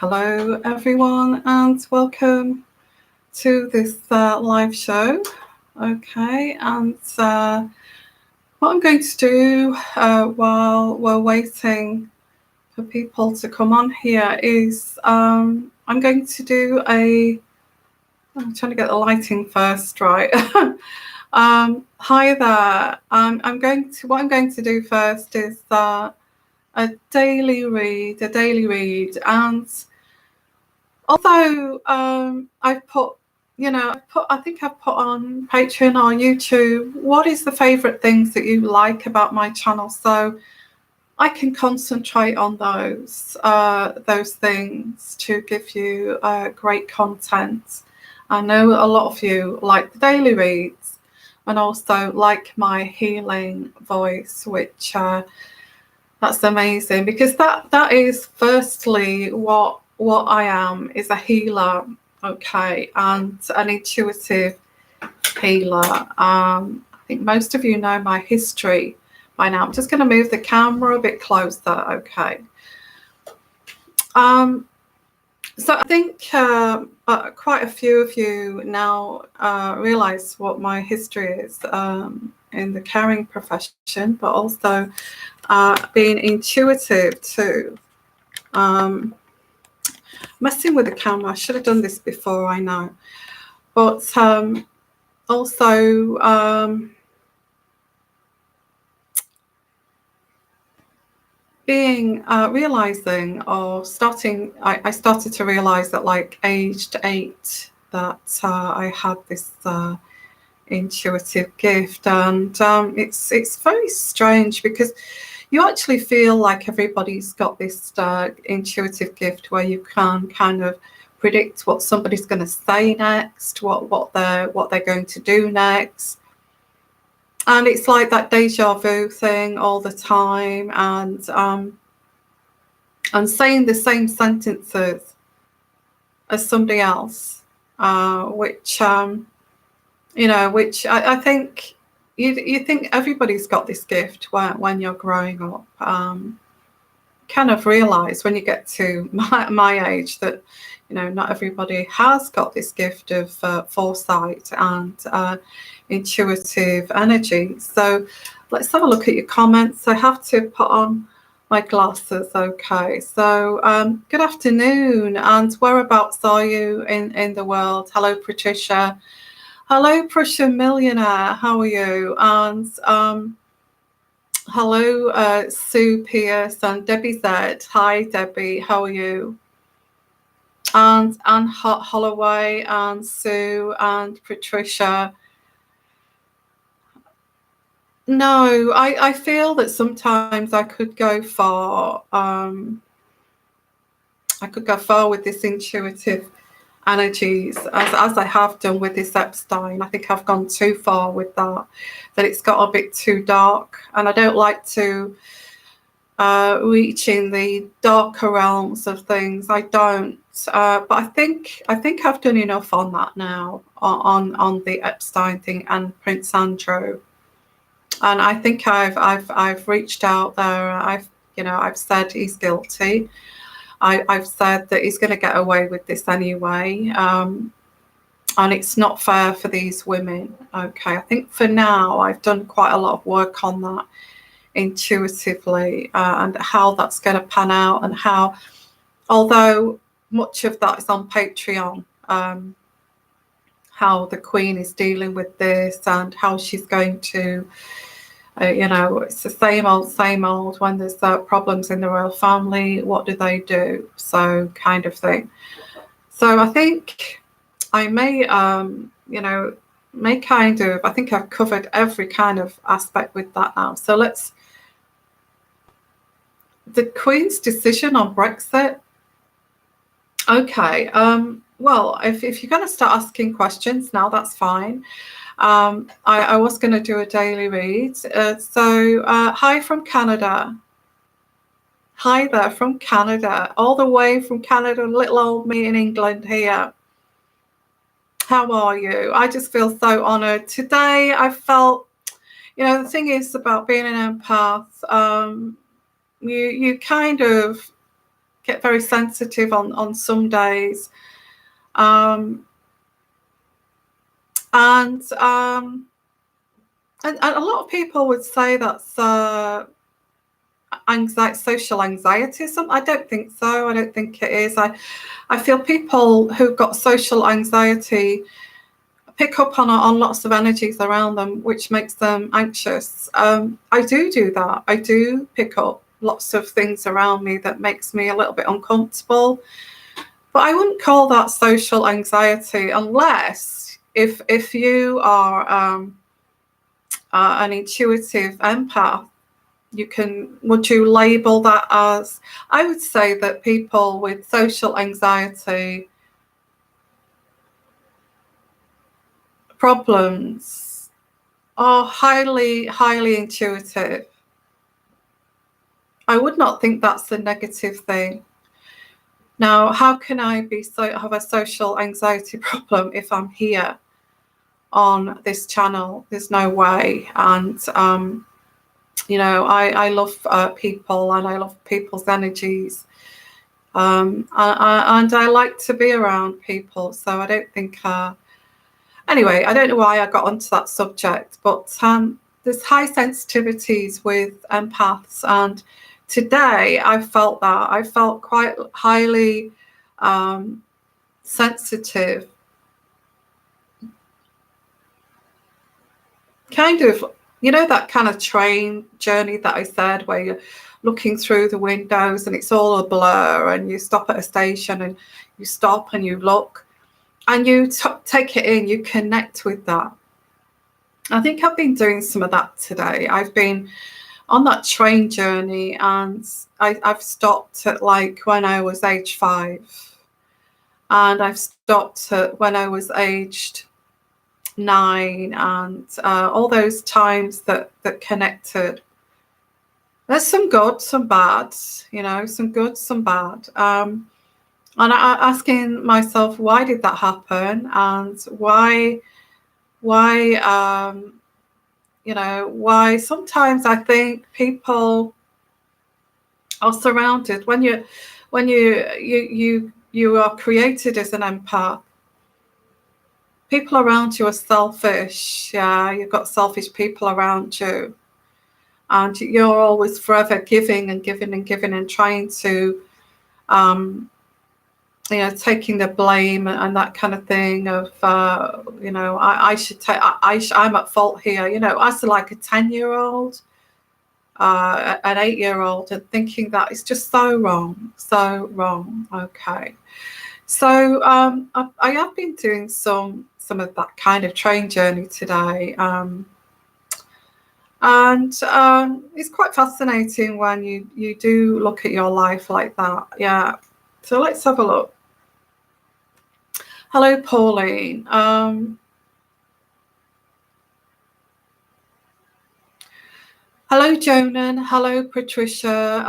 Hello, everyone, and welcome to this live show. Okay, and what I'm going to do while we're waiting for people to come on here is I'm going to do a. I'm trying to get the lighting first, right? Hi there. I'm going to. What I'm going to do first is a daily read, and although I've put, I think I've put on Patreon or YouTube, what is the favorite things that you like about my channel? So I can concentrate on those things to give you great content. I know a lot of you like the daily reads and also like my healing voice, which that's amazing because that is firstly what I am is a healer, okay, and an intuitive healer. I think most of you know my history by now. I'm just going to move the camera a bit closer, okay. So I think quite a few of you now realize what my history is in the caring profession, but also being intuitive too. Messing with the camera, I should have done this before, I know. But also being realizing or starting, I started to realize that like aged 8 that I had this intuitive gift, and it's very strange because you actually feel like everybody's got this intuitive gift where you can kind of predict what somebody's going to say next, what they're going to do next, and it's like that deja vu thing all the time, and saying the same sentences as somebody else, which which I think you think everybody's got this gift when you're growing up. Kind of realize when you get to my age that not everybody has got this gift of foresight and intuitive energy. So let's have a look at your comments. I have to put on my glasses. Okay, so good afternoon, and whereabouts are you in the world? Hello, Patricia. Hello, Prussian Millionaire. How are you? And hello, Sue Pierce and Debbie Z. Hi, Debbie. How are you? And Anne Holloway and Sue and Patricia. No, I feel that sometimes I could go far. I could go far with this intuitive energies as I have done with this Epstein. I think I've gone too far with that it's got a bit too dark, and I don't like to reach in the darker realms of things. I don't, but I think I've done enough on that now, on the Epstein thing and Prince Andrew, and I think I've reached out there. I've said he's guilty. I've said that he's going to get away with this anyway, and it's not fair for these women. Okay, I think for now I've done quite a lot of work on that intuitively, and how that's going to pan out, and how, although much of that is on Patreon, how the Queen is dealing with this and how she's going to it's the same old when there's problems in the royal family, what do they do? So kind of thing. So I think I may may kind of, I think I've covered every kind of aspect with that now. So the Queen's decision on Brexit. Okay, well, if you're going to start asking questions now, that's fine. I was going to do a daily read. Hi from Canada. Hi there from Canada, all the way from Canada, little old me in England here. How are you? I just feel so honoured. Today I felt, the thing is about being an empath, you kind of get very sensitive on some days. And a lot of people would say that's anxiety, social anxiety. I don't think so. I don't think it is. I feel people who've got social anxiety pick up on lots of energies around them, which makes them anxious. I do that. I do pick up lots of things around me that makes me a little bit uncomfortable. But I wouldn't call that social anxiety unless if you are an intuitive empath, would you label that as, I would say that people with social anxiety problems are highly, highly intuitive. I would not think that's a negative thing. Now, how can I have a social anxiety problem if I'm here on this channel? There's no way. And I love people, and I love people's energies, and I like to be around people. So I don't think. Anyway, I don't know why I got onto that subject, but there's high sensitivities with empaths, and today I felt quite highly sensitive. Kind of, that kind of train journey that I said, where you're looking through the windows and it's all a blur, and you stop at a station and you stop and you look and you take it in, you connect with that. I think I've been doing some of that today. I've been on that train journey, and I've stopped at like when I was age 5, and I've stopped at when I was aged 9, and all those times that connected. There's some good, some bad, some good, some bad. And asking myself, why did that happen, and why sometimes I think people are surrounded when you are created as an empath. People around you are selfish. Yeah, you've got selfish people around you, and you're always forever giving and giving and giving and trying to taking the blame and that kind of thing of I should take, I'm at fault here, as like a 10-year-old, an 8-year-old, and thinking that it's just so wrong. Okay, so I have been doing some of that kind of train journey today, and it's quite fascinating when you do look at your life like that. Yeah, so let's have a look. Hello, Pauline. Hello, Jonan. Hello, Patricia.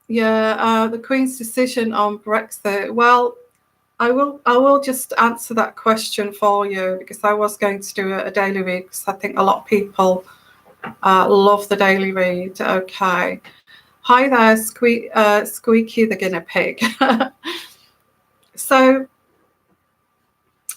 The Queen's decision on Brexit. Well, I will just answer that question for you, because I was going to do a daily read, because I think a lot of people love the daily read. Okay. Hi there, Squeaky the guinea pig. So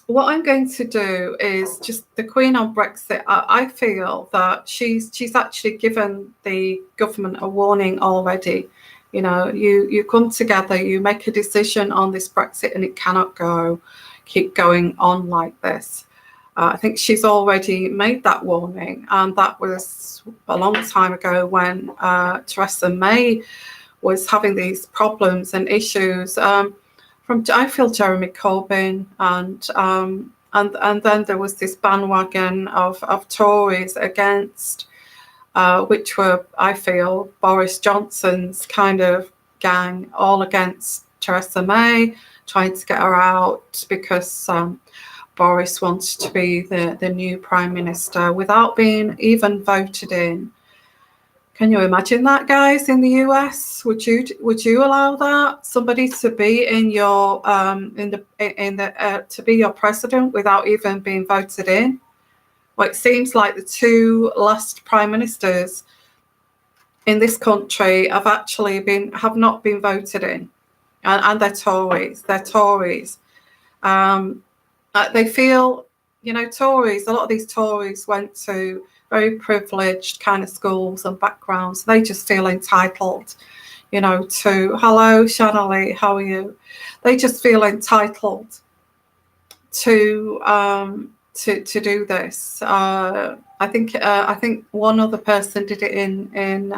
what I'm going to do is just the Queen on Brexit. I feel that she's actually given the government a warning already. You come together, you make a decision on this Brexit, and it cannot keep going on like this. I think she's already made that warning, and that was a long time ago when Theresa May was having these problems and issues. I feel Jeremy Corbyn, and then there was this bandwagon of Tories against, which were, I feel, Boris Johnson's kind of gang, all against Theresa May, trying to get her out because Boris wanted to be the new Prime Minister without being even voted in. Can you imagine that, guys? In the US, would you allow that, somebody to be in your to be your president without even being voted in? Well, it seems like the two last prime ministers in this country have not been voted in, and they're Tories. They're Tories. They feel, Tories. A lot of these Tories went to very privileged kind of schools and backgrounds. They just feel entitled, to hello, Shanali, how are you? They just feel entitled to do this. I think one other person did it in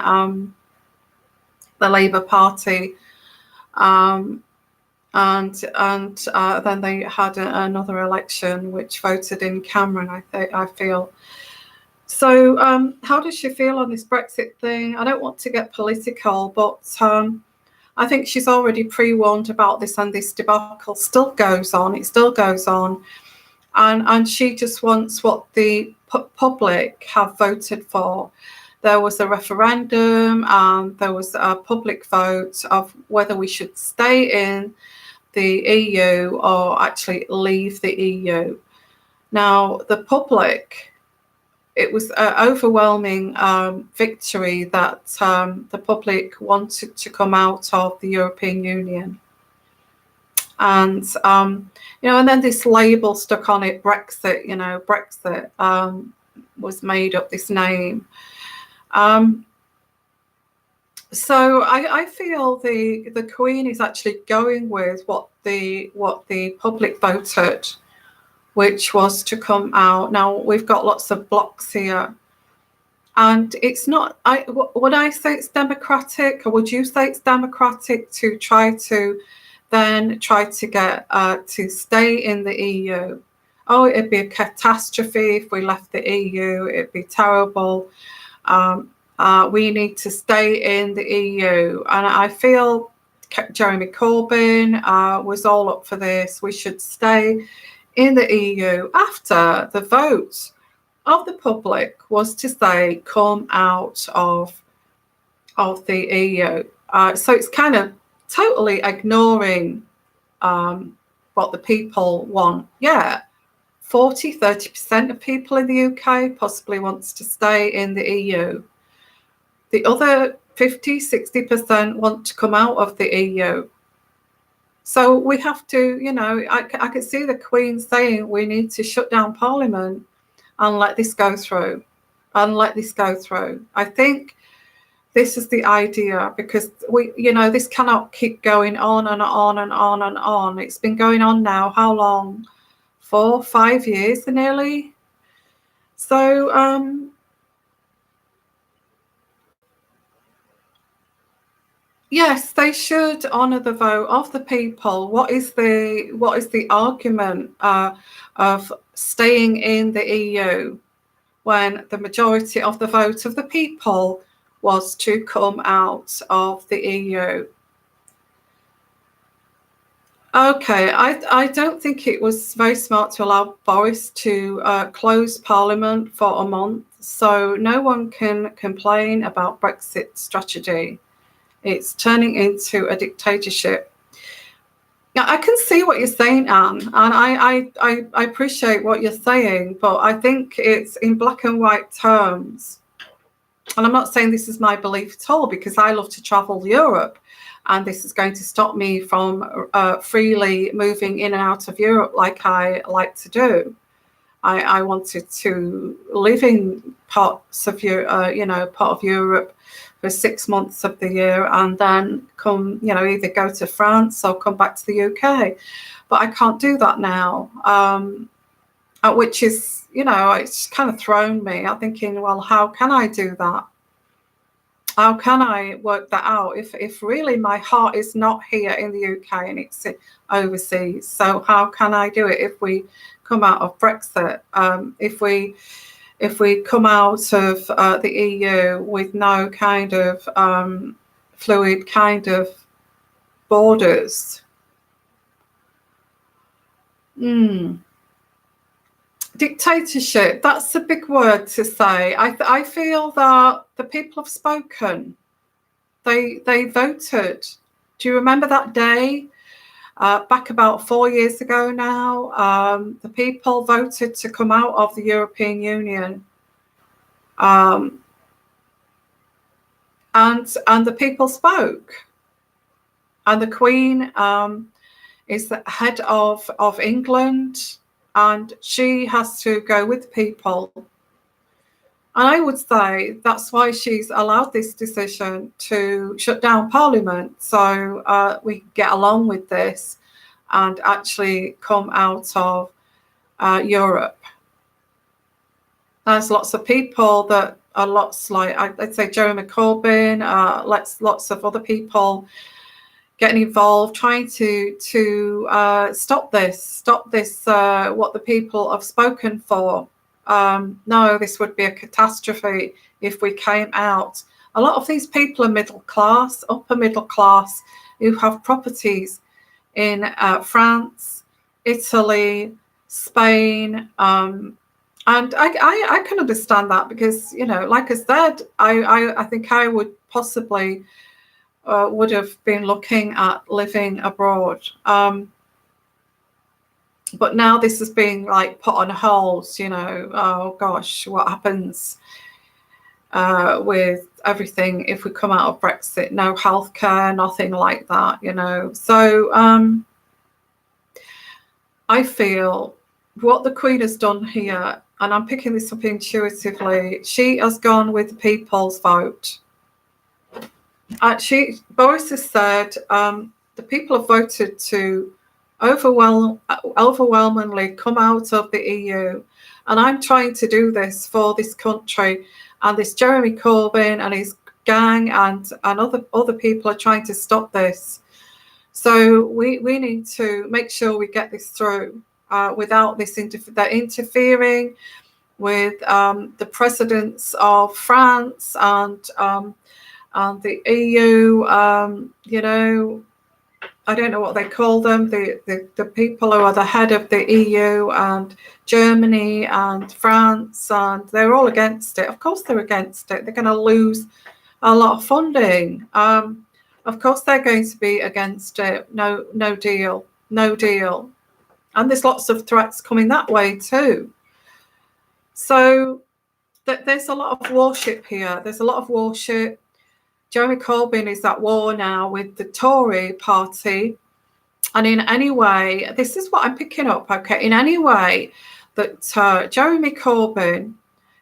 the Labour Party, and then they had another election which voted in Cameron. I feel. So how does she feel on this Brexit thing? I don't want to get political, but I think she's already pre-warned about this, and this debacle still goes on. It still goes on. And she just wants what the public have voted for. There was a referendum and there was a public vote of whether we should stay in the EU or actually leave the EU. Now, the public, it was an overwhelming victory that the public wanted to come out of the European Union. And, and then this label stuck on it, Brexit, Brexit was made up, this name. So I feel the Queen is actually going with what the public voted, which was to come out. Now, we've got lots of blocks here. And it's not, would I say it's democratic, or would you say it's democratic to try to get to stay in the EU? Oh, it'd be a catastrophe if we left the EU. It'd be terrible. We need to stay in the EU. And I feel Jeremy Corbyn was all up for this. We should stay in the EU after the vote of the public was to say, come out of the EU. So it's kind of totally ignoring what the people want. Yeah, 30% of people in the UK possibly wants to stay in the EU. The other 50-60% want to come out of the EU. So we have to, I can see the Queen saying we need to shut down Parliament and let this go through. I think this is the idea, because this cannot keep going on and on and on and on. It's been going on now, how long? 4-5 years nearly. So yes, they should honour the vote of the people. What is the argument of staying in the EU when the majority of the vote of the people was to come out of the EU? Okay, I don't think it was very smart to allow Boris to close Parliament for a month, so no one can complain about Brexit strategy. It's turning into a dictatorship. Yeah, I can see what you're saying, Anne, and I appreciate what you're saying, but I think it's in black and white terms. And I'm not saying this is my belief at all, because I love to travel Europe, and this is going to stop me from freely moving in and out of Europe like I like to do. I wanted to live in parts of part of Europe for 6 months of the year, and then come, either go to France or come back to the UK. But I can't do that now, which is, it's kind of thrown me. I'm thinking, well, how can I do that? How can I work that out if really my heart is not here in the UK and it's overseas? So how can I do it if we come out of Brexit? If we come out of the EU with no kind of fluid kind of borders? Dictatorship, that's a big word to say. I feel that the people have spoken. They voted. Do you remember that day? Back about 4 years ago now, the people voted to come out of the European Union. and the people spoke, and the Queen is the head of England, and she has to go with people. And I would say that's why she's allowed this decision to shut down Parliament, so we get along with this and actually come out of Europe. There's lots of people that are lots like, I'd say Jeremy Corbyn, lots of other people getting involved, trying to stop this, what the people have spoken for. No, this would be a catastrophe if we came out. A lot of these people are middle class, upper middle class, who have properties in France, Italy, Spain, and I can understand that, because, you know, like I said, I think I would possibly would have been looking at living abroad. But now this is being like put on hold, you know. Oh gosh, what happens with everything if we come out of Brexit? No healthcare, nothing like that, you know. So I feel what the Queen has done here, and I'm picking this up intuitively, she has gone with the people's vote. Boris has said the people have voted to overwhelmingly come out of the EU, and I'm trying to do this for this country, and this Jeremy Corbyn and his gang and other people are trying to stop this. So we need to make sure we get this through without this interfering with the presidents of France and the EU. You know, I don't know what they call them, the people who are the head of the EU, and Germany and France, and they're all against it. Of course they're against it. They're going to lose a lot of funding. Of course they're going to be against it. No deal. And there's lots of threats coming that way too. So there's a lot of warship here. There's a lot of warship. Jeremy Corbyn is at war now with the Tory party. And in any way, this is what I'm picking up, okay, in any way that Jeremy Corbyn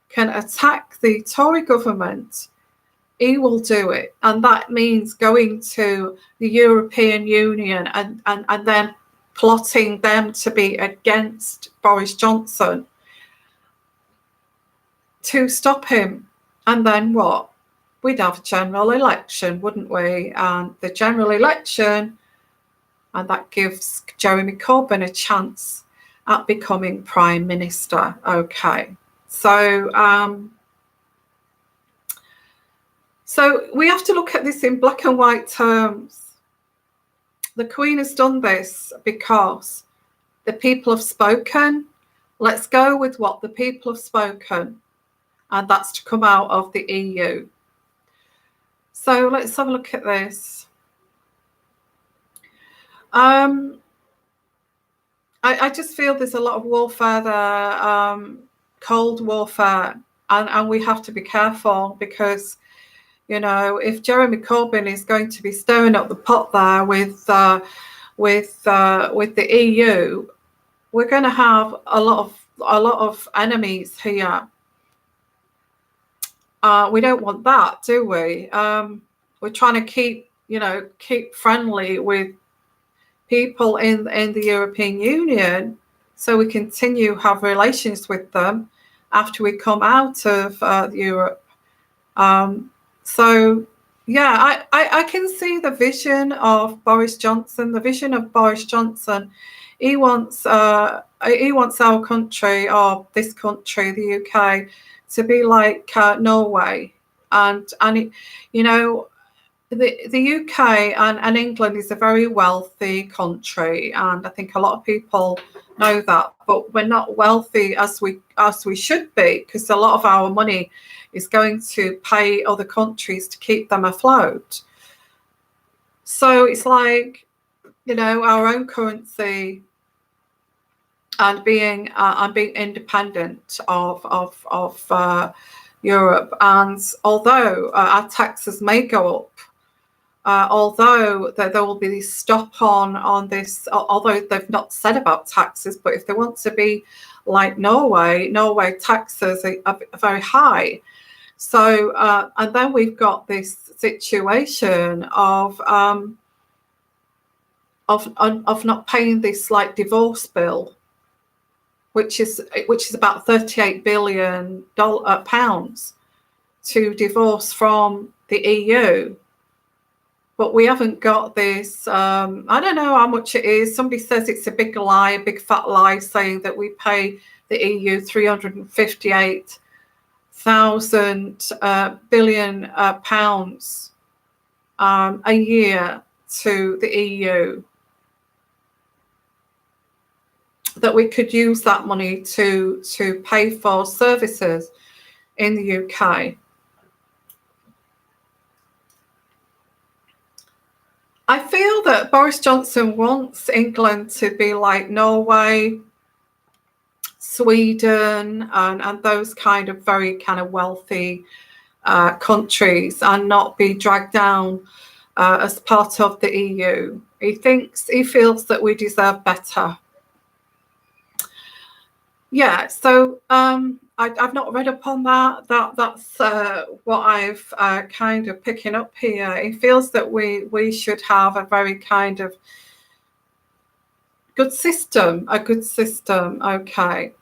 can attack the Tory government, he will do it. And that means going to the European Union and then plotting them to be against Boris Johnson to stop him. And then what? We'd have a general election, wouldn't we? And the general election, and that gives Jeremy Corbyn a chance at becoming Prime Minister. Okay. So so we have to look at this in black and white terms. The Queen has done this because the people have spoken. Let's go with what the people have spoken, and that's to come out of the EU. So let's have a look at this. I just feel there's a lot of warfare there, cold warfare, and we have to be careful, because, you know, if Jeremy Corbyn is going to be stirring up the pot there with the EU, we're going to have a lot of enemies here. We don't want that, do we? We're trying to keep friendly with people in the European Union, so we continue have relations with them after we come out of Europe. So yeah, I can see the vision of Boris Johnson. The vision of Boris Johnson, he wants our country, or this country, the UK, to be like Norway, and it, you know, the UK and England is a very wealthy country, and I think a lot of people know that, but we're not wealthy as we should be, because a lot of our money is going to pay other countries to keep them afloat. So it's like, you know, our own currency and being independent of Europe. And although our taxes may go up, although there will be this stop on this, although they've not said about taxes, but if they want to be like Norway taxes are very high. So, and then we've got this situation of not paying this like divorce bill, which is about 38 billion pounds to divorce from the EU. But we haven't got this. I don't know how much it is. Somebody says it's a big lie, a big fat lie, saying that we pay the EU 358,000 billion pounds a year to the EU. That we could use that money to pay for services in the UK. I feel that Boris Johnson wants England to be like Norway, Sweden, and those kind of very kind of wealthy countries, and not be dragged down as part of the EU. He feels that we deserve better. Yeah, so I've not read up on that. That's what I've kind of picking up here. It feels that we should have a very kind of good system, Okay.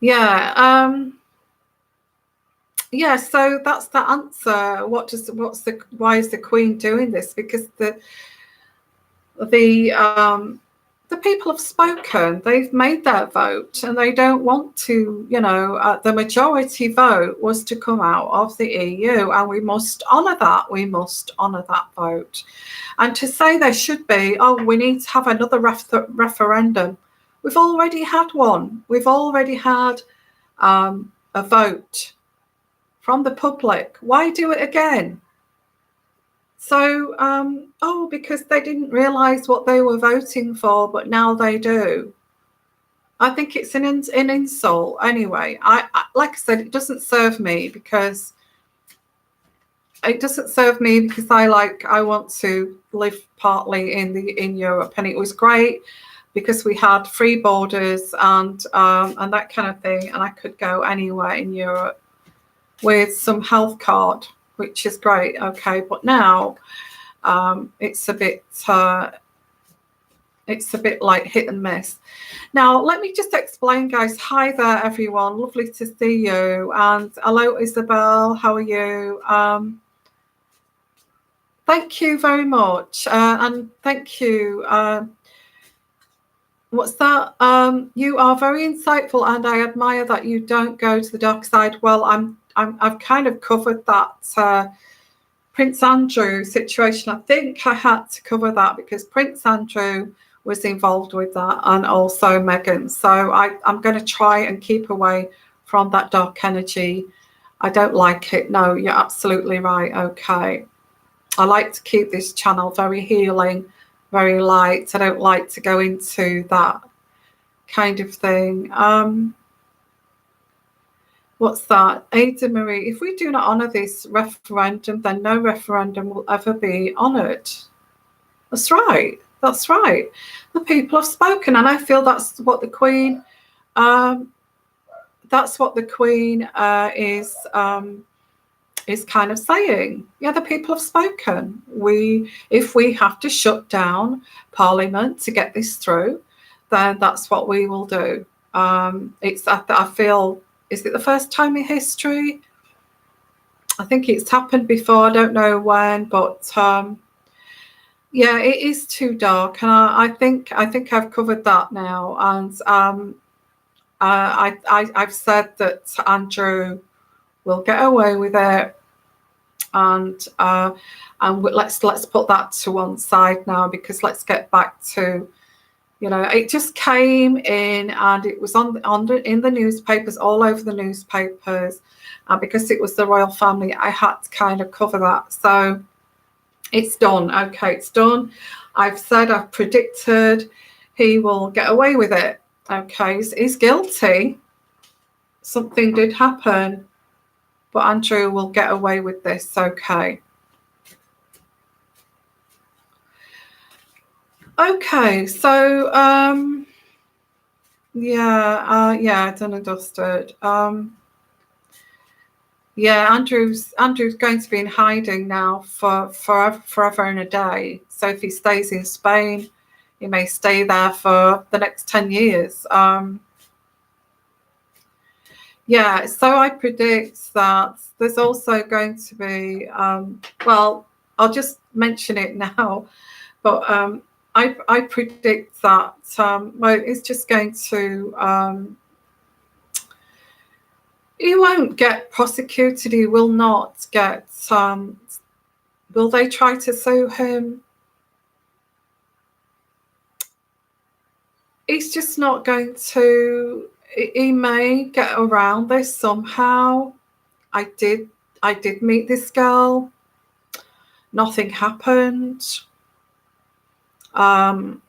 Yeah. Yeah. So that's the answer. Why is the Queen doing this? Because the people have spoken. They've made their vote, and they don't want to, the majority vote was to come out of the EU, and we must honour that. We must honour that vote. And to say there should be, we need to have another referendum. We've already had one. We've already had a vote from the public. Why do it again? So, because they didn't realise what they were voting for, but now they do. I think it's an insult. Anyway, I like I said, it doesn't serve me because I want to live partly in Europe, and it was great because we had free borders and that kind of thing, and I could go anywhere in Europe with some health card, which is great. Okay, but now it's a bit like hit and miss. Now let me just explain, guys. Hi there, everyone. Lovely to see you. And hello, Isabel. How are you? Thank you very much, and thank you. What's that? You are very insightful, and I admire that you don't go to the dark side. Well, I've kind of covered that Prince Andrew situation. I think I had to cover that because Prince Andrew was involved with that, and also Meghan. So I'm going to try and keep away from that dark energy. I don't like it. No, you're absolutely right. Okay. I like to keep this channel very healing, very light. I don't like to go into that kind of thing. What's that? Ada Marie, if we do not honour this referendum, then no referendum will ever be honoured. That's right. That's right. The people have spoken, and I feel that's what the Queen. That's what the Queen is kind of saying. Yeah, the people have spoken. If we have to shut down Parliament to get this through, then that's what we will do. I feel. Is it the first time in history? I think it's happened before. I don't know when, but yeah, it is too dark, and I think I've covered that now. And I've said that Andrew will get away with it, and let's put that to one side now, because let's get back to. It just came in, and it was in the newspapers, all over the newspapers, and because it was the royal family, I had to kind of cover that. So it's done. Okay, it's done. I've predicted he will get away with it. Okay, he's guilty. something did happen, but Andrew will get away with this, okay. Okay, so yeah, done and dusted. Yeah, Andrew's going to be in hiding now for forever and a day. So if he stays in Spain, he may stay there for the next 10 years. Yeah, so I predict that there's also going to be, well, I'll just mention it now, but I predict that, well, it's just going to, he won't get prosecuted. He will not get, will they try to sue him? He's just not going to, he may get around this somehow. I did meet this girl. Nothing happened. Although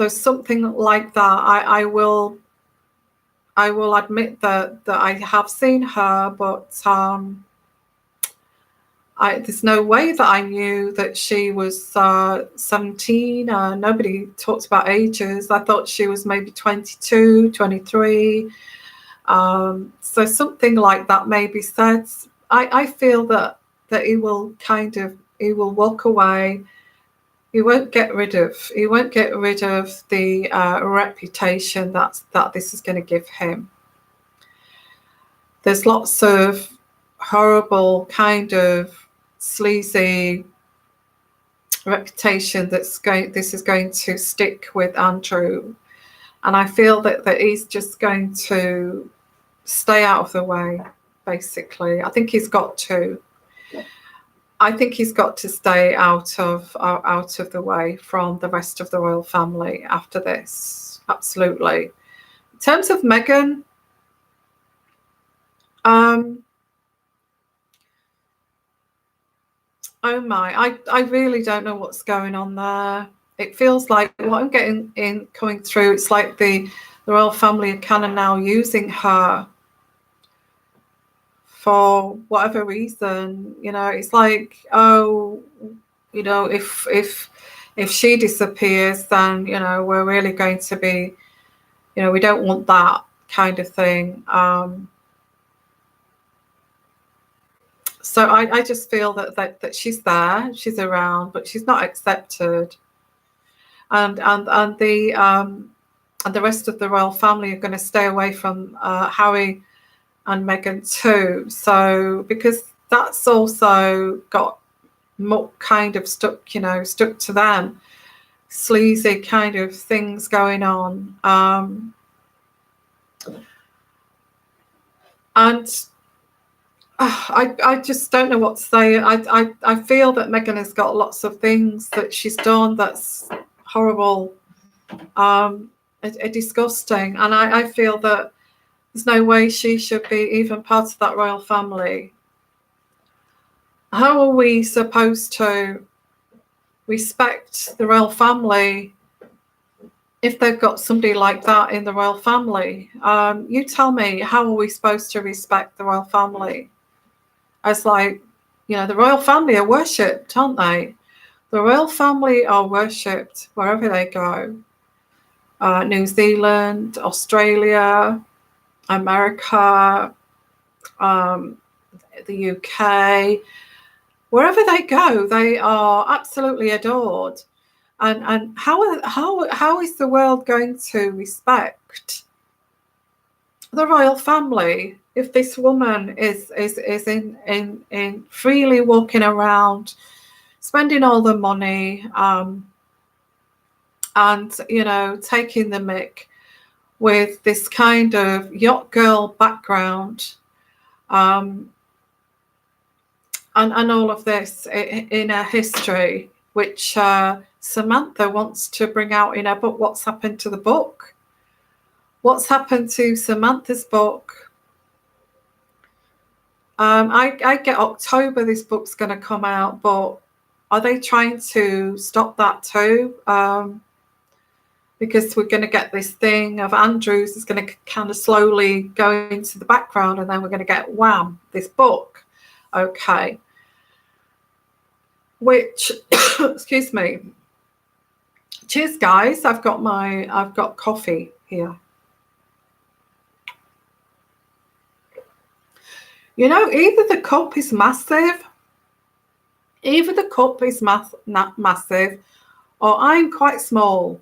something like that, I will admit that I have seen her, but there's no way that I knew that she was 17. Nobody talked about ages. I thought she was maybe 22, 23. So something like that may be said. I feel that he will walk away. He won't get rid of the reputation that this is going to give him. There's lots of horrible kind of sleazy reputation this is going to stick with Andrew, and I feel that he's just going to stay out of the way. Basically, I think he's got to. I think he's got to stay out of the way from the rest of the royal family after this. Absolutely. In terms of Meghan, oh my, I really don't know what's going on there. It feels like what I'm getting coming through, it's like the royal family are kind of now using her for whatever reason. You know, it's like, oh, you know, if she disappears, then, you know, we're really going to be, you know, we don't want that kind of thing. So I just feel that she's there, she's around, but she's not accepted. And the rest of the royal family are going to stay away from Harry and Meghan too. So because that's also got more kind of stuck to them, sleazy kind of things going on. And I just don't know what to say. I feel that Meghan has got lots of things that she's done that's horrible, disgusting, and I feel that there's no way she should be even part of that royal family. How are we supposed to respect the royal family if they've got somebody like that in the royal family? You tell me, how are we supposed to respect the royal family? As like, you know, the royal family are worshipped, aren't they? The royal family are worshipped wherever they go. New Zealand, Australia, America, the UK, wherever they go, they are absolutely adored. And how is the world going to respect the royal family if this woman is in freely walking around, spending all the money, and, you know, taking the mick with this kind of yacht girl background, and all of this in her history, which Samantha wants to bring out in her book. What's happened to the book? What's happened to Samantha's book? I get October this book's going to come out, but are they trying to stop that too? because we're going to get this thing of Andrews is going to kind of slowly go into the background, and then we're going to get wham, this book. Okay. Which, excuse me. Cheers, guys. I've got coffee here. You know, either the cup is massive, massive, or I'm quite small.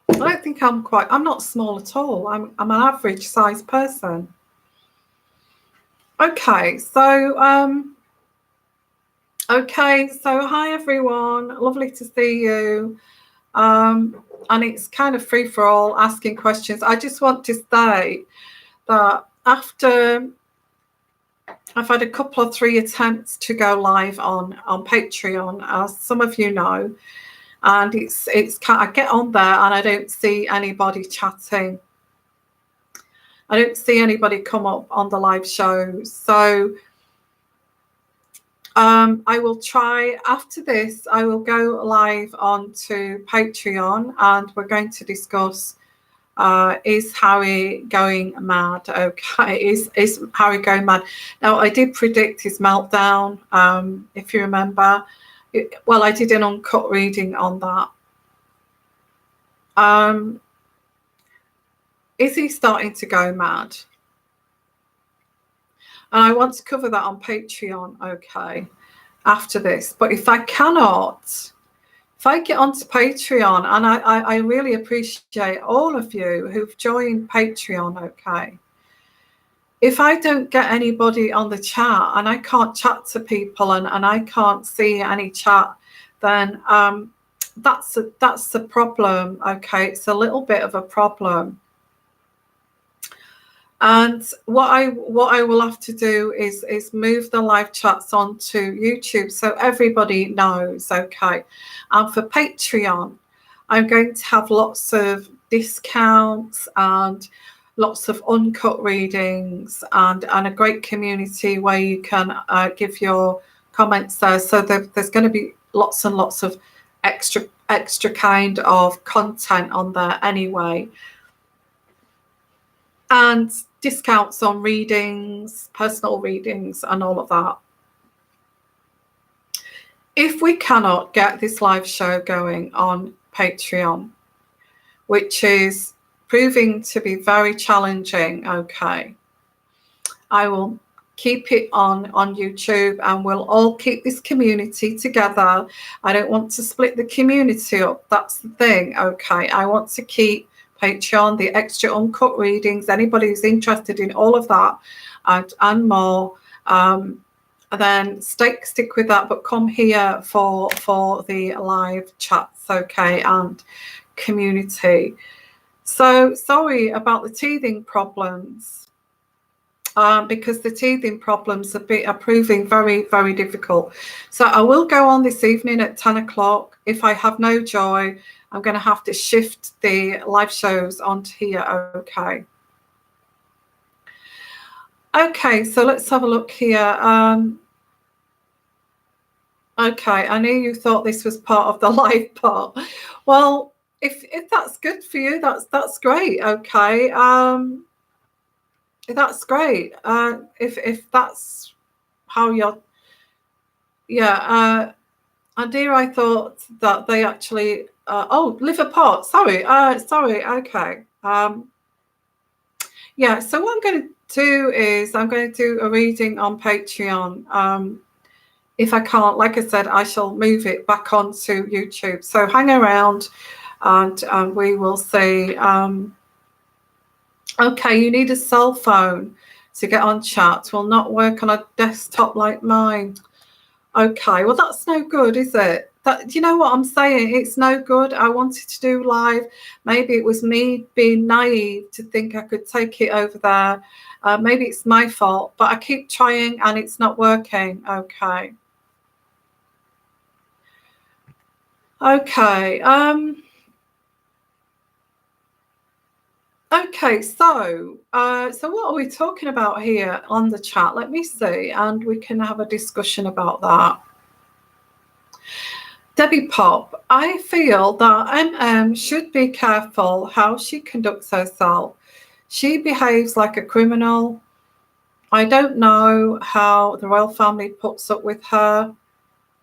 I don't think I'm not small at all. I'm an average size person. Okay, so hi everyone. Lovely to see you. And it's kind of free for all, asking questions. I just want to say that after I've had a couple of 3 attempts to go live on Patreon, as some of you know, and it's I get on there and I don't see anybody chatting. I don't see anybody come up on the live shows. So I will try after this. I will go live onto Patreon, and we're going to discuss is Harry going mad? Okay, is Harry going mad? Now, I did predict his meltdown, if you remember. Well, I did an uncut reading on that. Is he starting to go mad? And I want to cover that on Patreon, okay, after this. But if I cannot, if I get onto Patreon, and I really appreciate all of you who've joined Patreon, okay. If I don't get anybody on the chat and I can't chat to people and I can't see any chat, then that's the problem, okay. It's a little bit of a problem. And what I will have to do is move the live chats onto YouTube so everybody knows, okay. And for Patreon, I'm going to have lots of discounts and lots of uncut readings and a great community where you can give your comments there. So there's going to be lots and lots of extra kind of content on there anyway. And discounts on readings, personal readings, and all of that. If we cannot get this live show going on Patreon, which is proving to be very challenging, okay, I will keep it on YouTube, and we'll all keep this community together. I don't want to split the community up. That's the thing, okay. I want to keep Patreon, the extra uncut readings, anybody who's interested in all of that and more, then stick with that, but come here for the live chats, okay, and community. So sorry about the teething problems, because the teething problems are proving very, very difficult. So I will go on this evening at 10 o'clock. If I have no joy, I'm going to have to shift the live shows onto here, okay. Okay, so let's have a look here. Okay, I knew you thought this was part of the live part. Well, if that's good for you, that's great, okay. That's great. If that's how you're, yeah. And dear, I thought that they actually. Oh, liver pot. Sorry. Okay. Yeah. So what I'm going to do is I'm going to do a reading on Patreon. If I can't, like I said, I shall move it back onto YouTube. So hang around, and we will see. Okay, you need a cell phone to get on chat. Will not work on a desktop like mine. Okay, well, that's no good, is it? That, you know what I'm saying? It's no good. I wanted to do live. Maybe it was me being naive to think I could take it over there. Maybe it's my fault, but I keep trying and it's not working. Okay. Okay. Okay, so what are we talking about here on the chat? Let me see, and we can have a discussion about that. Debbie Pop, I feel that should be careful how she conducts herself. She behaves like a criminal. I don't know how the royal family puts up with her.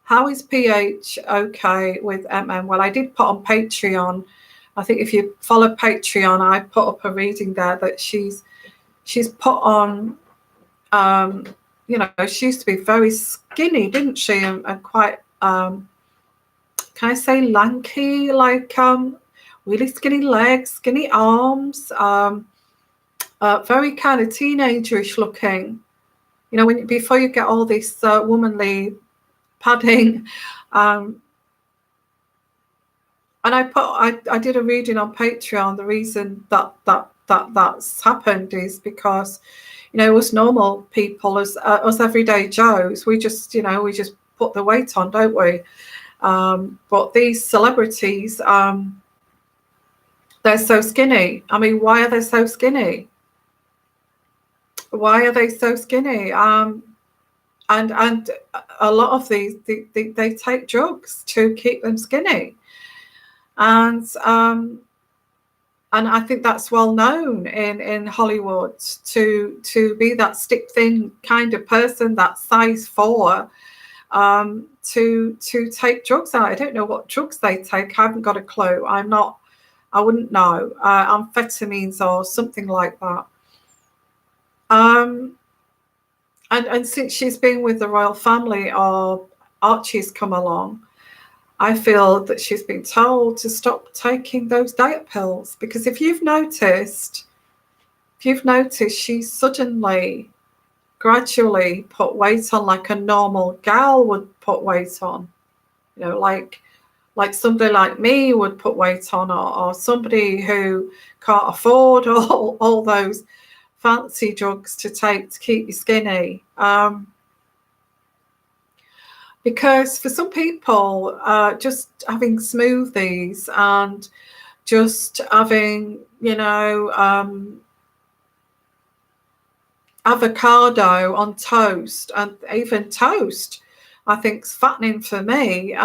How is PH okay with Well, I did put on Patreon. I think if you follow Patreon, I put up a reading there that she's put on. She used to be very skinny, didn't she? And quite, can I say lanky? Like really skinny legs, skinny arms. Very kind of teenagerish looking. Before you get all this womanly padding. And I did a reading on Patreon. The reason that's happened is because, us normal people, us everyday Joes, we just put the weight on, don't we? But these celebrities, they're so skinny. I mean, why are they so skinny? Why are they so skinny? And a lot of these, they take drugs to keep them skinny. And I think that's well known in Hollywood to be that stick thin kind of person, that size 4, to take drugs out. I don't know what drugs they take. I haven't got a clue. I wouldn't know. Amphetamines or something like that. And since she's been with the royal family, or Archie's come along, I feel that she's been told to stop taking those diet pills, because if you've noticed, she suddenly, gradually put weight on like a normal gal would put weight on, like somebody like me would put weight on, or somebody who can't afford all those fancy drugs to take to keep you skinny. Because for some people, just having smoothies and just having, avocado on toast, and even toast, I think is fattening for me.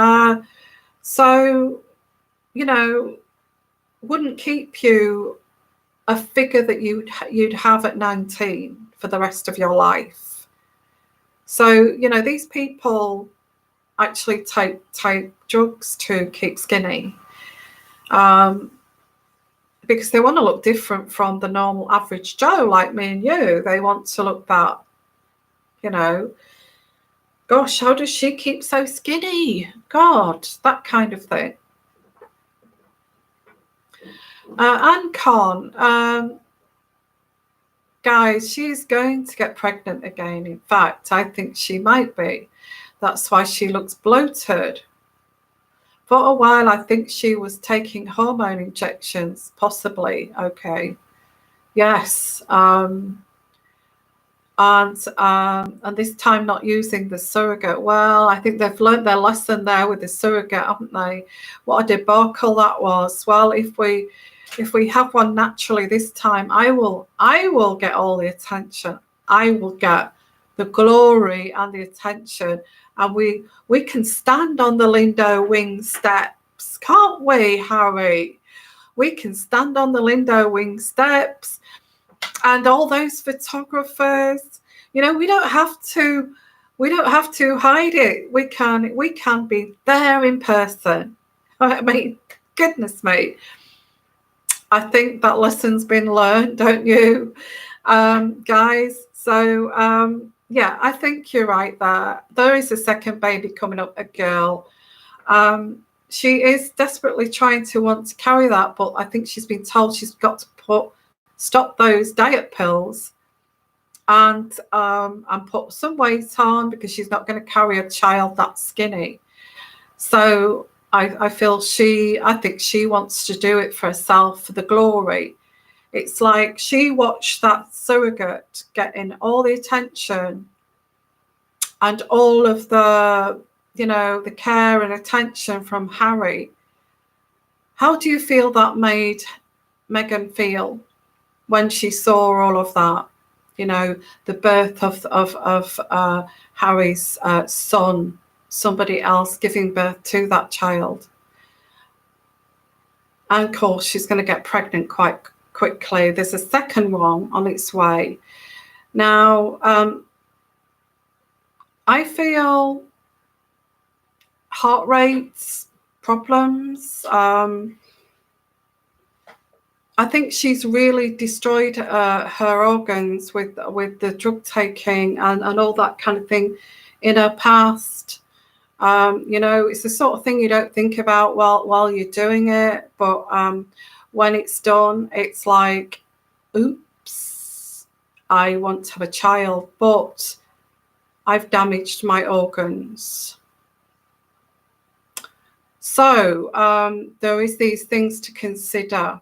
So, wouldn't keep you a figure that you'd have at 19 for the rest of your life. So, these people actually take drugs to keep skinny, because they want to look different from the normal average Joe like me and you. They want to look that, gosh, how does she keep so skinny? God, that kind of thing. Anne Con, guys, she's going to get pregnant again. In fact, I think she might be. That's why she looks bloated. For a while, I think she was taking hormone injections, possibly. Okay. Yes. And this time not using the surrogate. Well, I think they've learned their lesson there with the surrogate, haven't they? What a debacle that was. Well, if we have one naturally this time, I will get all the attention. I will get the glory and the attention. And we can stand on the Lindo Wing steps, can't we, Harry? We can stand on the Lindo Wing steps, and all those photographers. We don't have to hide it. We can be there in person. I mean, goodness me. I think that lesson's been learned, don't you, guys? So yeah, I think you're right there. There is a second baby coming up, a girl. She is desperately trying to want to carry that, but I think she's been told she's got to stop those diet pills and put some weight on, because she's not going to carry a child that skinny. So I think she wants to do it for herself, for the glory. It's like she watched that surrogate getting all the attention and all of the, the care and attention from Harry. How do you feel that made Meghan feel when she saw all of that? The birth of Harry's son, somebody else giving birth to that child. And of course, she's going to get pregnant quite quickly. There's a second one on its way. Now, I feel heart rates, problems. I think she's really destroyed her organs with the drug taking and all that kind of thing in her past. You know, it's the sort of thing you don't think about while you're doing it, but when it's done, it's like, oops, I want to have a child, but I've damaged my organs. So there is these things to consider.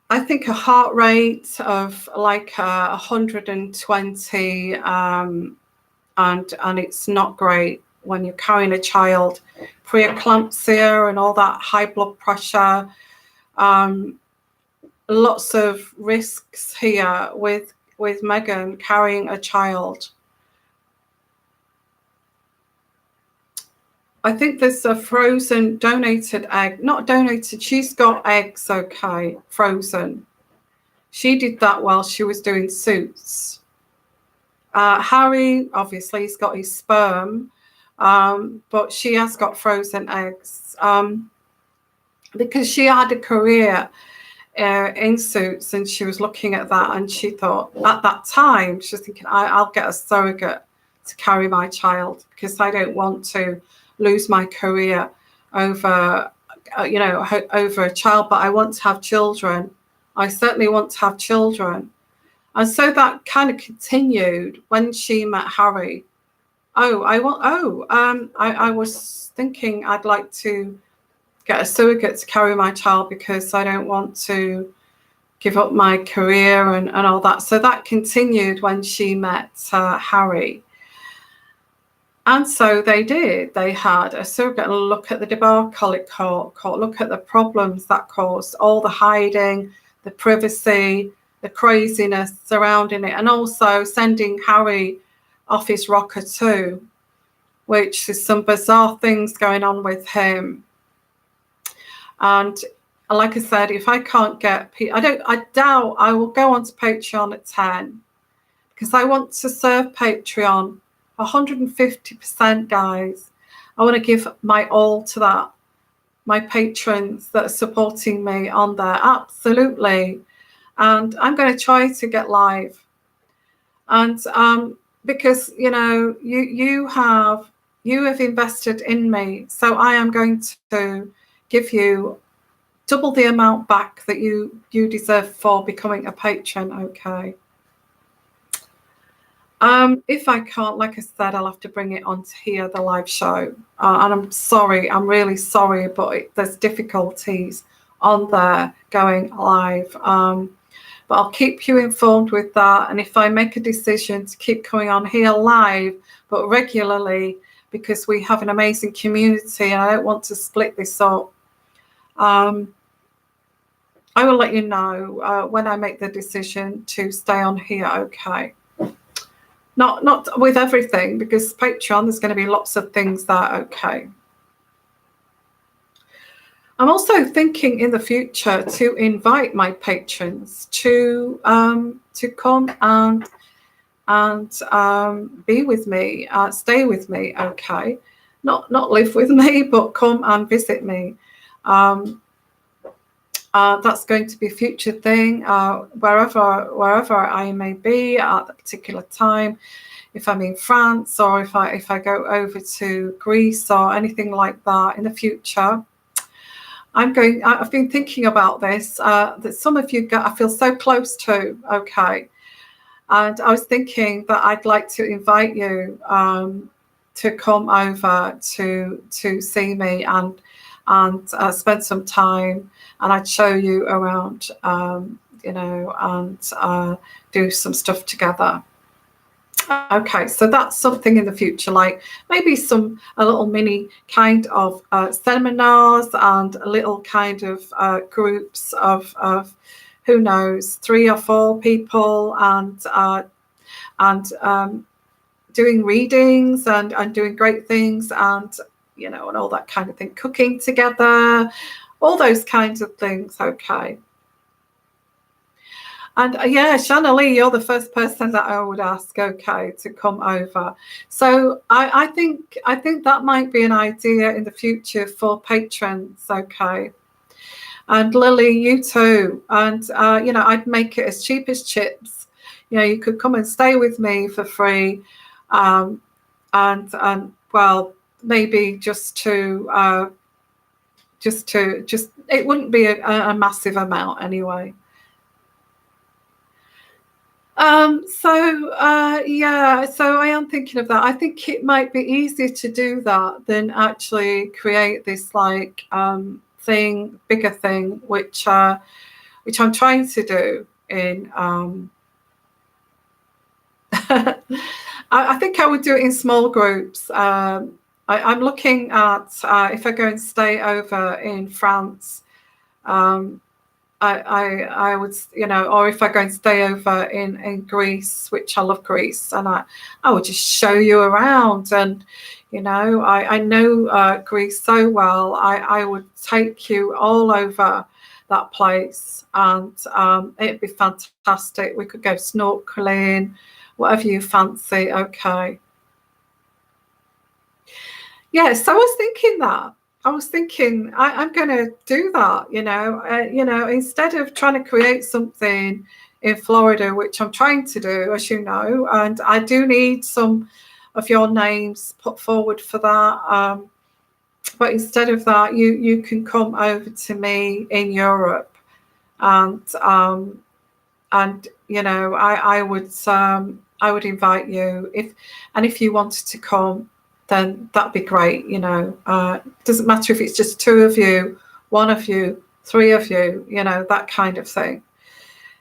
I think a heart rate of like 120, and it's not great when you're carrying a child, preeclampsia and all that, high blood pressure, lots of risks here with Meghan carrying a child. I think there's a frozen donated egg, not donated, she's got eggs, okay, frozen. She did that while she was doing Suits. Harry, obviously, he's got his sperm, but she has got frozen eggs because she had a career in Suits, and she was looking at that, and she thought at that time, she was thinking, I'll get a surrogate to carry my child because I don't want to lose my career over, over a child, but I want to have children. I certainly want to have children. And so that kind of continued when she met Harry. I was thinking I'd like to get a surrogate to carry my child because I don't want to give up my career and all that. So that continued when she met Harry. And so they did. They had a surrogate look at the debacle it caused, look at the problems that caused, all the hiding, the privacy, the craziness surrounding it, and also sending Harry off his rocker too, which is some bizarre things going on with him. And like I said, if I can't get, I doubt I will go onto Patreon at 10 because I want to serve Patreon 150%, guys. I want to give my all to that. My patrons that are supporting me on there, absolutely. And I'm going to try to get live. And because you have invested in me, so I am going to give you double the amount back that you deserve for becoming a patron. Okay. If I can't, like I said, I'll have to bring it onto here, the live show. And I'm sorry, I'm really sorry, but there's difficulties on there going live. But I'll keep you informed with that. And if I make a decision to keep coming on here live, but regularly, because we have an amazing community and I don't want to split this up, I will let you know when I make the decision to stay on here, okay? Not with everything, because Patreon, there's going to be lots of things that are okay. I'm also thinking in the future to invite my patrons to come and be with me, stay with me, okay? Not live with me, but come and visit me. That's going to be a future thing, wherever I may be at a particular time. If I'm in France or if I go over to Greece or anything like that in the future, I've been thinking about this, that some of you I feel so close to, okay. And I was thinking that I'd like to invite you to come over to see me and spend some time, and I'd show you around, and do some stuff together. Okay, so that's something in the future, like maybe a little mini kind of seminars and a little kind of groups of who knows, 3 or 4 people, and doing readings and doing great things, and and all that kind of thing, cooking together, all those kinds of things. Okay. And yeah, Shanna Lee, you're the first person that I would ask, okay, to come over. So I think that might be an idea in the future for patrons, okay. And Lily, you too. And I'd make it as cheap as chips. You could come and stay with me for free, and well, maybe just it wouldn't be a massive amount anyway. So I am thinking of that. I think it might be easier to do that than actually create this bigger thing, which I'm trying to do in I think I would do it in small groups. I'm looking at if I go and stay over in France, I would, or if I go and stay over in Greece, which I love Greece, and I would just show you around. And I know Greece so well. I would take you all over that place, and it'd be fantastic. We could go snorkeling, whatever you fancy. Okay. Yeah, so I was thinking I'm going to do that, instead of trying to create something in Florida, which I'm trying to do, as you know, and I do need some of your names put forward for that. But instead of that, you can come over to me in Europe, and I would invite you if you wanted to come, then that'd be great. Doesn't matter if it's just two of you, one of you, three of you, that kind of thing.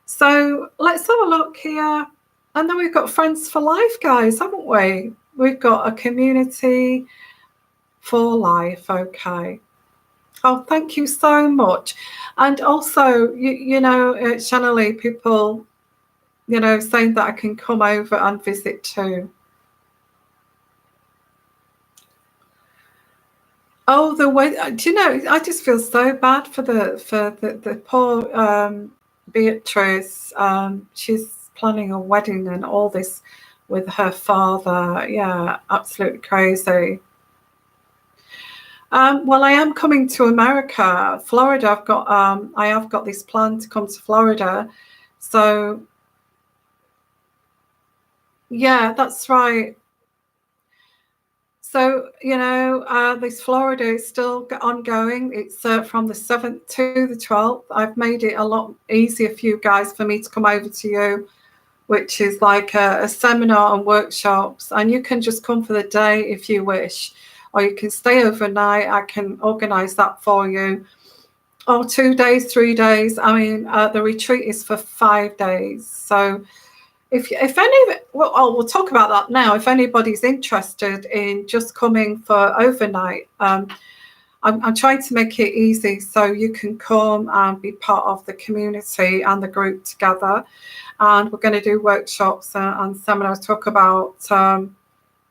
So let's have a look here. And then we've got Friends for Life, guys, haven't we? We've got a community for life. Okay. Oh, thank you so much. And also, Shanna Lee, people, saying that I can come over and visit too. Oh, the way, do you know, I just feel so bad for the poor Beatrice. She's planning a wedding and all this with her father. Yeah, absolutely crazy. Well, I am coming to America, Florida. I have got this plan to come to Florida. So yeah, that's right. So, this Florida is still ongoing. It's from the 7th to the 12th. I've made it a lot easier for you guys for me to come over to you, which is like a seminar and workshops. And you can just come for the day if you wish, or you can stay overnight. I can organize that for you. Or 2 days, 3 days. I mean, the retreat is for 5 days. So we'll talk about that now. If anybody's interested in just coming for overnight, I'm trying to make it easy so you can come and be part of the community and the group together. And we're going to do workshops and seminars, talk about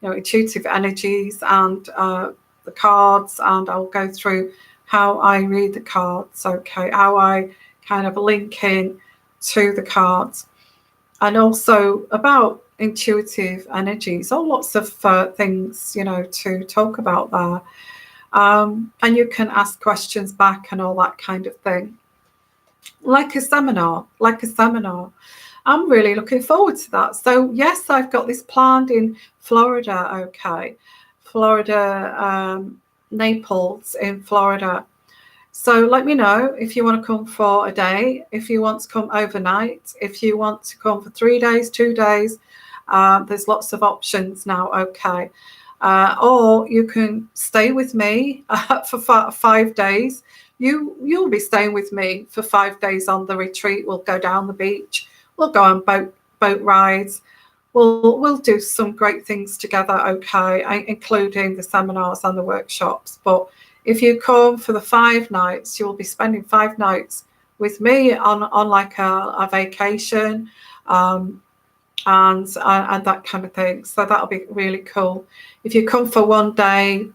intuitive energies and the cards, and I'll go through how I read the cards, okay, how I kind of link in to the cards. And also about intuitive energies, or lots of things, to talk about there. And you can ask questions back and all that kind of thing. Like a seminar. I'm really looking forward to that. So yes, I've got this planned in Florida, okay. Florida, Naples in Florida. So let me know if you want to come for a day, if you want to come overnight, if you want to come for 3 days, 2 days. There's lots of options now, okay. Or you can stay with me for 5 days. You'll be staying with me for 5 days on the retreat. We'll go down the beach. We'll go on boat rides. We'll do some great things together, okay, including the seminars and the workshops. But if you come for the 5 nights, you will be spending 5 nights with me on like a vacation, and that kind of thing. So that'll be really cool. If you come for one day,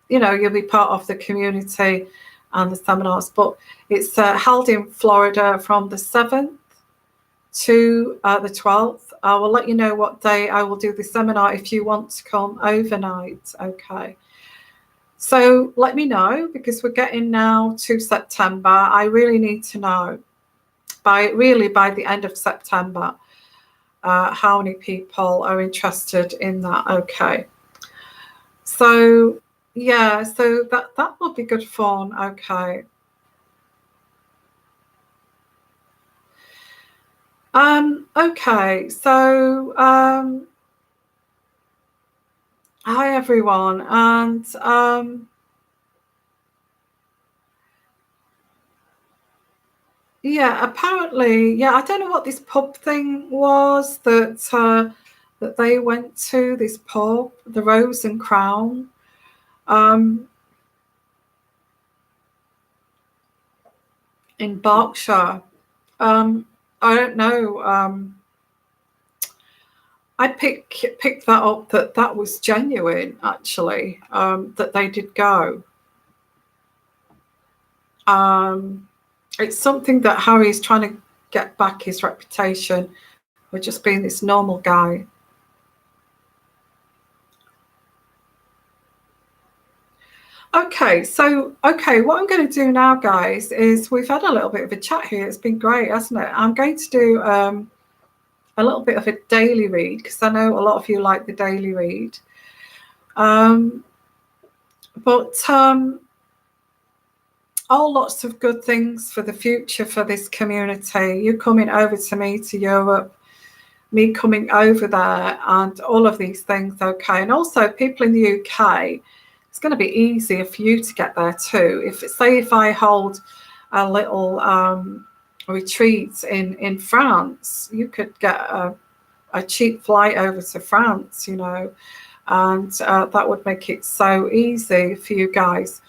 you'll be part of the community and the seminars. But it's held in Florida from the 7th to the 12th. I will let you know what day I will do the seminar if you want to come overnight. Okay. So let me know, because we're getting now to September. I really need to know by the end of September how many people are interested in that. Okay. So yeah, so that will be good fun. Okay. Okay, so hi everyone, and yeah, apparently, yeah, I don't know what this pub thing was that they went to, this pub, the Rose and Crown. In Berkshire. I don't know. I picked that up, that was genuine, actually, that they did go. It's something that Harry's trying to get back his reputation for just being this normal guy. Okay, so what I'm going to do now, guys, is we've had a little bit of a chat here. It's been great, hasn't it? I'm going to do a little bit of a daily read, because I know a lot of you like the daily read. All lots of good things for the future for this community. You coming over to me to Europe, me coming over there, and all of these things. Okay, and also people in the UK. It's going to be easier for you to get there too. If I hold a little retreat in France, you could get a cheap flight over to France, and that would make it so easy for you guys.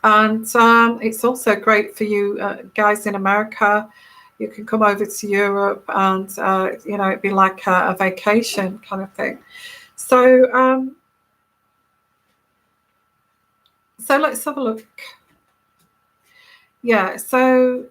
It's also great for you guys in America. You can come over to Europe, and it'd be like a vacation kind of thing. So let's have a look. Yeah, so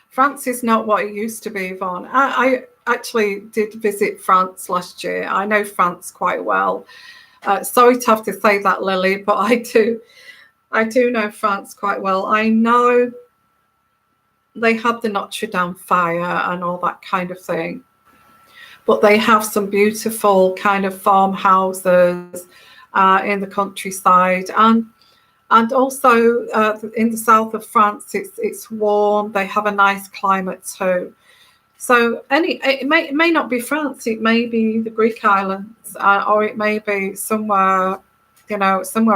France is not what it used to be, Yvonne. I actually did visit France last year. I know France quite well. Sorry to have to say that, Lily, but I do know France quite well. I know they had the Notre Dame fire and all that kind of thing, but they have some beautiful kind of farmhouses in the countryside, and also in the south of France, it's warm. They have a nice climate too. So it may not be France. It may be the Greek islands, or it may be somewhere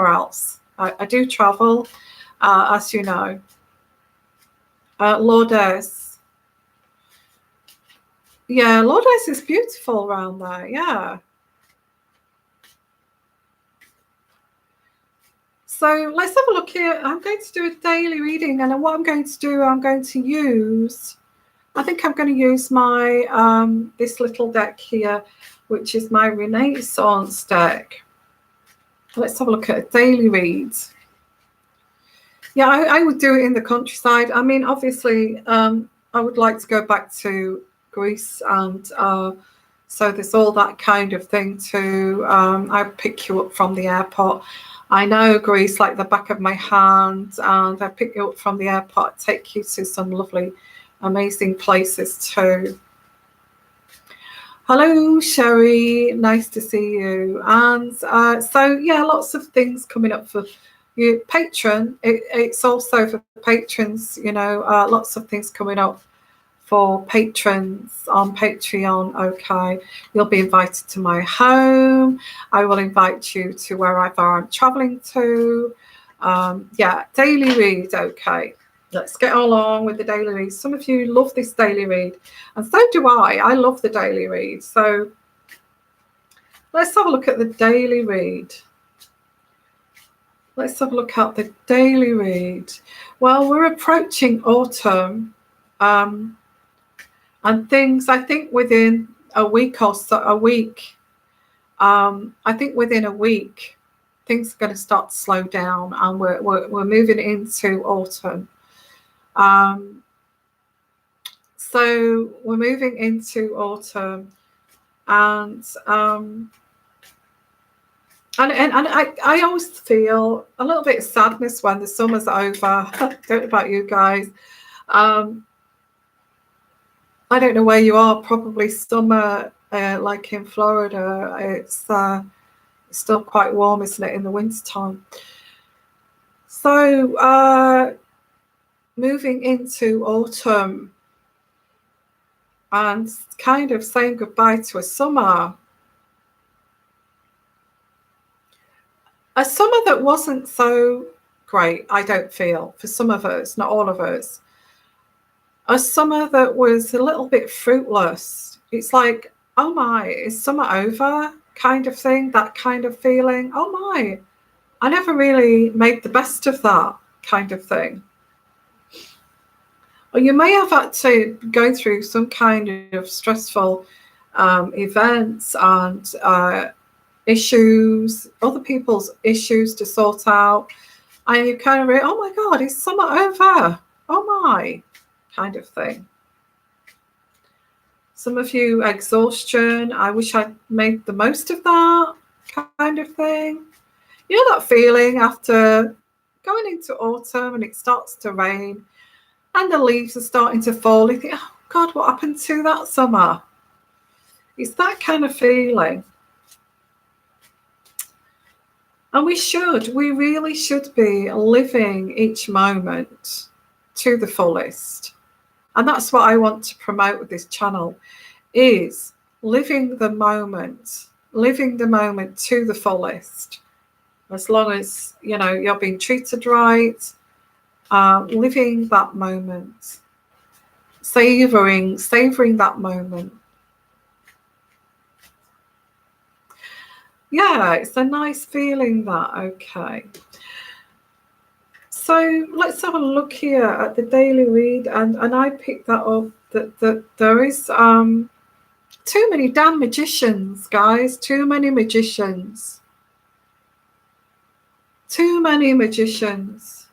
else. I do travel, as you know. Lourdes. Yeah, Lourdes is beautiful around there. Yeah. So let's have a look here. I'm going to do a daily reading, and what I'm going to do, I think I'm going to use my this little deck here, which is my Renaissance deck. Let's have a look at a daily read. Yeah, I would do it in the countryside. I mean, obviously, I would like to go back to Greece, and so there's all that kind of thing too. I pick you up from the airport. I know Greece like the back of my hand, and I pick you up from the airport, take you to some lovely, amazing places too. Hello, Sherry. Nice to see you. And so, yeah, lots of things coming up for you. Patron, it's also for patrons, lots of things coming up for patrons on Patreon. Okay, you'll be invited to my home. I will invite you to wherever I'm traveling to. Yeah, daily read. Okay, let's get along with the daily read. Some of you love this daily read, and so do I. I love the daily read. So let's have a look at the daily read. Let's have a look at the daily read. Well, we're approaching autumn, and things, I think within a week or so, I think within a week, things are going to start to slow down, and we're moving into autumn. Um, so we're moving into autumn, and I always feel a little bit of sadness when the summer's over. I don't know about you guys. Um, I don't know where you are. Probably summer, like in Florida, it's still quite warm, isn't it, in the wintertime? So moving into autumn and kind of saying goodbye to a summer that wasn't so great, I don't feel, for some of us, not all of us. A summer that was a little bit fruitless. It's like, oh my, is summer over? Kind of thing, that kind of feeling. Oh my, I never really made the best of that kind of thing. Or you may have had to go through some kind of stressful events and issues, other people's issues to sort out. And you kind of oh my God, is summer over? Oh my, kind of thing. Some of you, exhaustion. I wish I'd made the most of that kind of thing. You know that feeling after going into autumn and it starts to rain and the leaves are starting to fall. You think, oh God, what happened to that summer? It's that kind of feeling. And we really should be living each moment to the fullest. And that's what I want to promote with this channel, is living the moment to the fullest. As long as, you know, you're being treated right, living that moment, savoring that moment. Yeah, it's a nice feeling that, okay. So let's have a look here at the daily read, and I picked that up that there is too many damn magicians, guys, too many magicians. Too many magicians.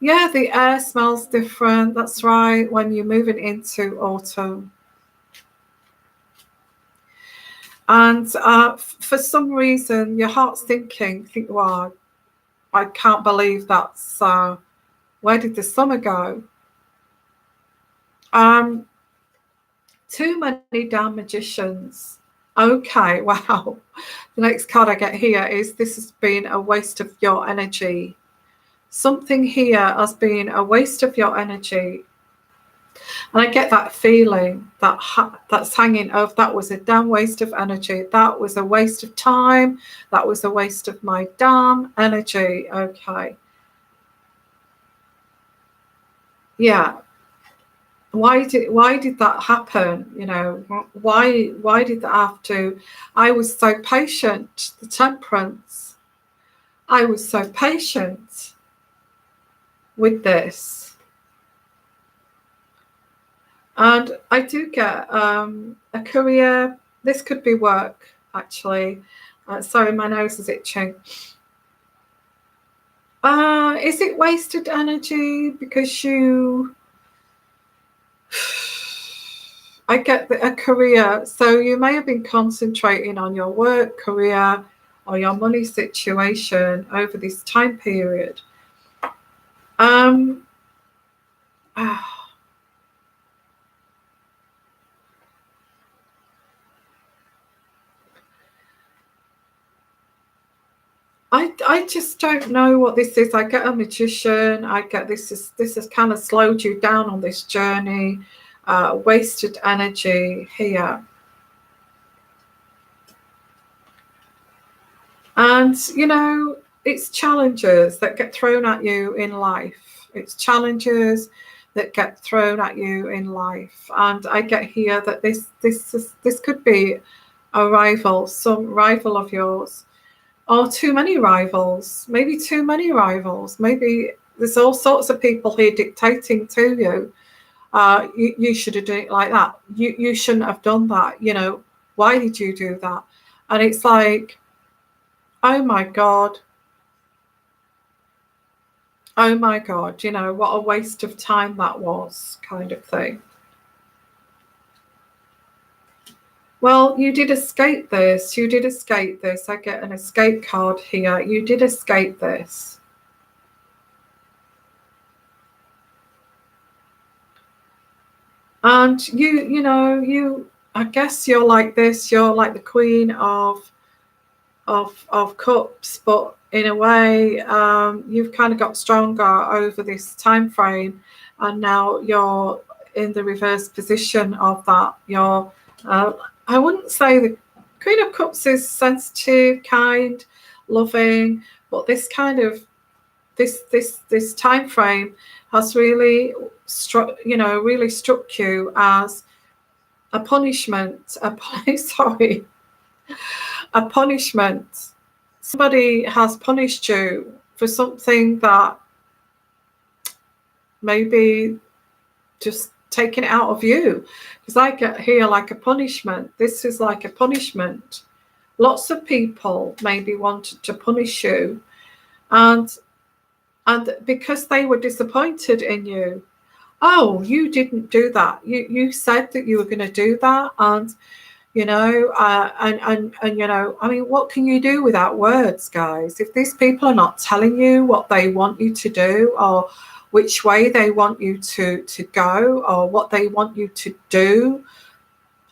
Yeah, the air smells different. That's right, when you're moving into autumn. And for some reason, your heart's think, wow, I can't believe that's, where did the summer go? Too many damn magicians. Okay, wow. The next card I get here is, this has been a waste of your energy. Something here has been a waste of your energy. And I get that feeling that's hanging over. That was a damn waste of energy. That was a waste of time. That was a waste of my damn energy. Okay. Yeah. Why did that happen? You know, why did that have to? I was so patient. The Temperance. I was so patient with this. And I do get a career. This could be work, actually. Sorry, my nose is itching. Is it wasted energy because you... I get a career. So you may have been concentrating on your work, career, or your money situation over this time period. I just don't know what this is. I get a magician. I get this has kind of slowed you down on this journey. Wasted energy here. And, you know, it's challenges that get thrown at you in life. It's challenges that get thrown at you in life. And I get here that this could be a rival, some rival of yours. or too many rivals, maybe too many rivals, maybe there's all sorts of people here dictating to you. You should have done it like that. You shouldn't have done that. You know, why did you do that? And it's like, oh my God. Oh my God, you know, what a waste of time that was, kind of thing. Well, you did escape this. You did escape this. I get an escape card here. You did escape this. And you know, I guess you're like this. You're like the Queen of Cups, but in a way, you've kind of got stronger over this time frame, and now you're in the reverse position of that. You're I wouldn't say the Queen of Cups is sensitive, kind, loving, but this kind of this time frame has really really struck you as a punishment. Sorry, a punishment. Somebody has punished you for something that maybe just taken it out of you, because I get here like a punishment. This is like a punishment. Lots of people maybe wanted to punish you, and because they were disappointed in you. Oh, you didn't do that. You said that you were going to do that, and you know, and you know, I mean, what can you do without words, guys? If these people are not telling you what they want you to do, or which way they want you to go, or what they want you to do,